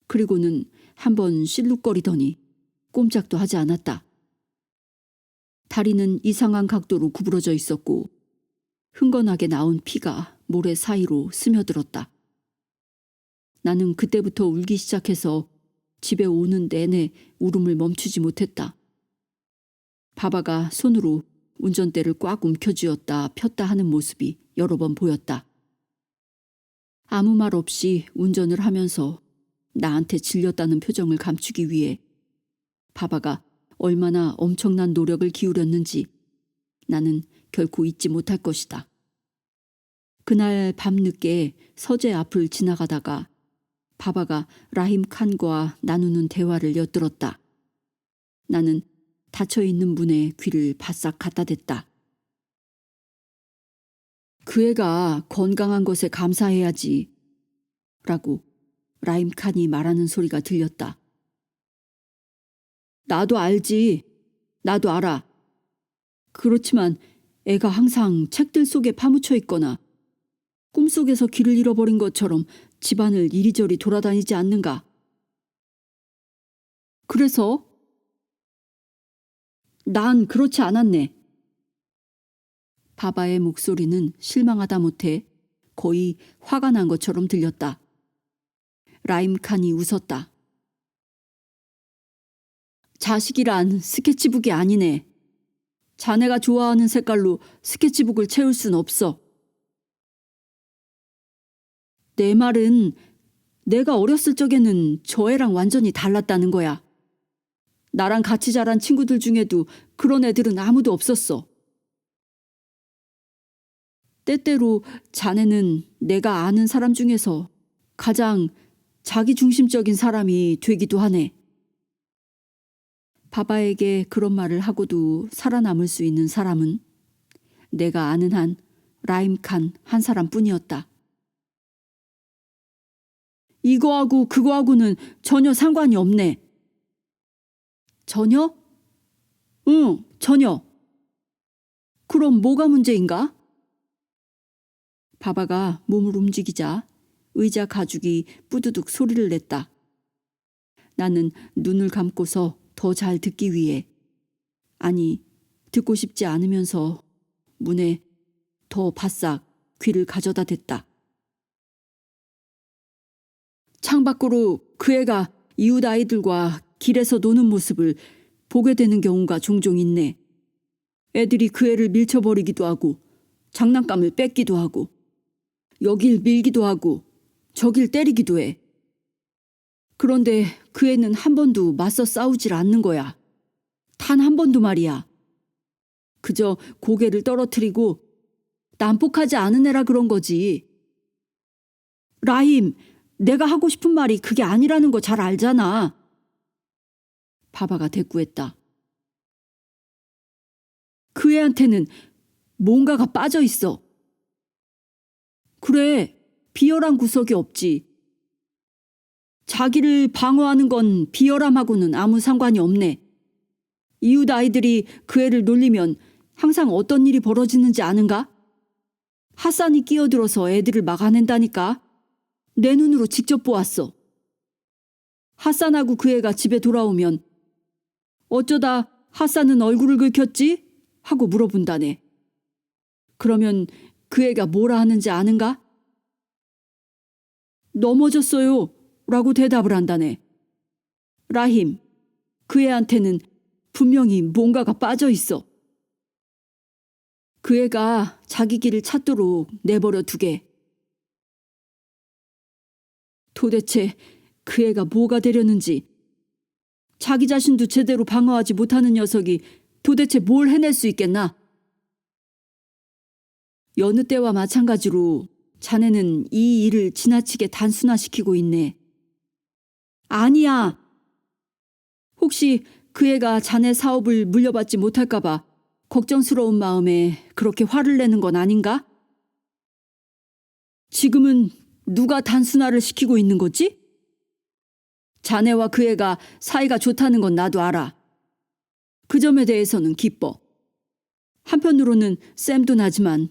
그리고는 한번 실룩거리더니 꼼짝도 하지 않았다. 다리는 이상한 각도로 구부러져 있었고 흥건하게 나온 피가 모래 사이로 스며들었다. 나는 그때부터 울기 시작해서 집에 오는 내내 울음을 멈추지 못했다. 바바가 손으로 운전대를 꽉 움켜쥐었다 폈다 하는 모습이 여러 번 보였다. 아무 말 없이 운전을 하면서 나한테 질렸다는 표정을 감추기 위해 바바가 얼마나 엄청난 노력을 기울였는지 나는 결코 잊지 못할 것이다. 그날 밤늦게 서재 앞을 지나가다가 바바가 라힘 칸과 나누는 대화를 엿들었다. 나는 닫혀있는 문에 귀를 바싹 갖다 댔다. 그 애가 건강한 것에 감사해야지 라고 라힘 칸이 말하는 소리가 들렸다. 나도 알지. 나도 알아. 그렇지만 애가 항상 책들 속에 파묻혀 있거나 꿈속에서 길을 잃어버린 것처럼 집안을 이리저리 돌아다니지 않는가? 그래서? 난 그렇지 않았네. 바바의 목소리는 실망하다 못해 거의 화가 난 것처럼 들렸다. 라임 칸이 웃었다. 자식이란 스케치북이 아니네. 자네가 좋아하는 색깔로 스케치북을 채울 순 없어. 내 말은 내가 어렸을 적에는 저 애랑 완전히 달랐다는 거야. 나랑 같이 자란 친구들 중에도 그런 애들은 아무도 없었어. 때때로 자네는 내가 아는 사람 중에서 가장 자기중심적인 사람이 되기도 하네. 바바에게 그런 말을 하고도 살아남을 수 있는 사람은 내가 아는 한 라임 칸 한 사람뿐이었다. 이거하고 그거하고는 전혀 상관이 없네. 전혀? 응, 전혀. 그럼 뭐가 문제인가? 바바가 몸을 움직이자 의자 가죽이 뿌두둑 소리를 냈다. 나는 눈을 감고서 더 잘 듣기 위해, 아니, 듣고 싶지 않으면서 문에 더 바싹 귀를 가져다 댔다. 창밖으로 그 애가 이웃 아이들과 길에서 노는 모습을 보게 되는 경우가 종종 있네. 애들이 그 애를 밀쳐버리기도 하고 장난감을 뺏기도 하고 여길 밀기도 하고 저길 때리기도 해. 그런데 그 애는 한 번도 맞서 싸우질 않는 거야. 단 한 번도 말이야. 그저 고개를 떨어뜨리고 난폭하지 않은 애라 그런 거지. 라임, 내가 하고 싶은 말이 그게 아니라는 거 잘 알잖아. 바바가 대꾸했다. 그 애한테는 뭔가가 빠져 있어. 그래, 비열한 구석이 없지. 자기를 방어하는 건 비열함하고는 아무 상관이 없네. 이웃 아이들이 그 애를 놀리면 항상 어떤 일이 벌어지는지 아는가? 핫산이 끼어들어서 애들을 막아낸다니까. 내 눈으로 직접 보았어. 핫산하고 그 애가 집에 돌아오면 어쩌다 핫산은 얼굴을 긁혔지? 하고 물어본다네. 그러면 그 애가 뭐라 하는지 아는가? 넘어졌어요 라고 대답을 한다네. 라힘, 그 애한테는 분명히 뭔가가 빠져 있어. 그 애가 자기 길을 찾도록 내버려 두게. 도대체 그 애가 뭐가 되려는지, 자기 자신도 제대로 방어하지 못하는 녀석이 도대체 뭘 해낼 수 있겠나? 여느 때와 마찬가지로 자네는 이 일을 지나치게 단순화시키고 있네. 아니야. 혹시 그 애가 자네 사업을 물려받지 못할까봐 걱정스러운 마음에 그렇게 화를 내는 건 아닌가? 지금은 누가 단순화를 시키고 있는 거지? 자네와 그 애가 사이가 좋다는 건 나도 알아. 그 점에 대해서는 기뻐. 한편으로는 쌤도 나지만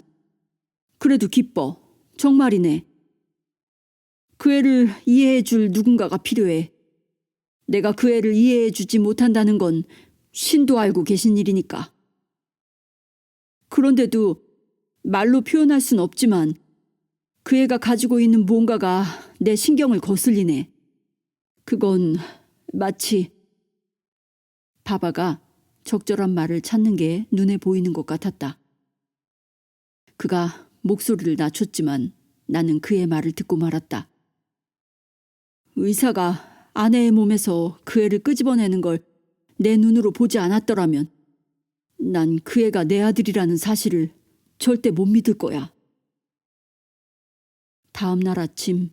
그래도 기뻐. 정말이네. 그 애를 이해해 줄 누군가가 필요해. 내가 그 애를 이해해 주지 못한다는 건 신도 알고 계신 일이니까. 그런데도 말로 표현할 순 없지만 그 애가 가지고 있는 뭔가가 내 신경을 거슬리네. 그건 마치 바바가 적절한 말을 찾는 게 눈에 보이는 것 같았다. 그가 목소리를 낮췄지만 나는 그의 말을 듣고 말았다. 의사가 아내의 몸에서 그 애를 끄집어내는 걸 내 눈으로 보지 않았더라면 난 그 애가 내 아들이라는 사실을 절대 못 믿을 거야. 다음 날 아침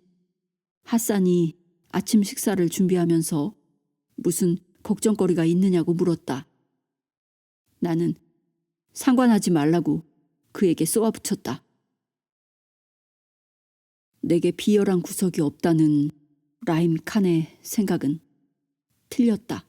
핫산이 아침 식사를 준비하면서 무슨 걱정거리가 있느냐고 물었다. 나는 상관하지 말라고 그에게 쏘아붙였다. 내게 비열한 구석이 없다는 라임 칸의 생각은 틀렸다.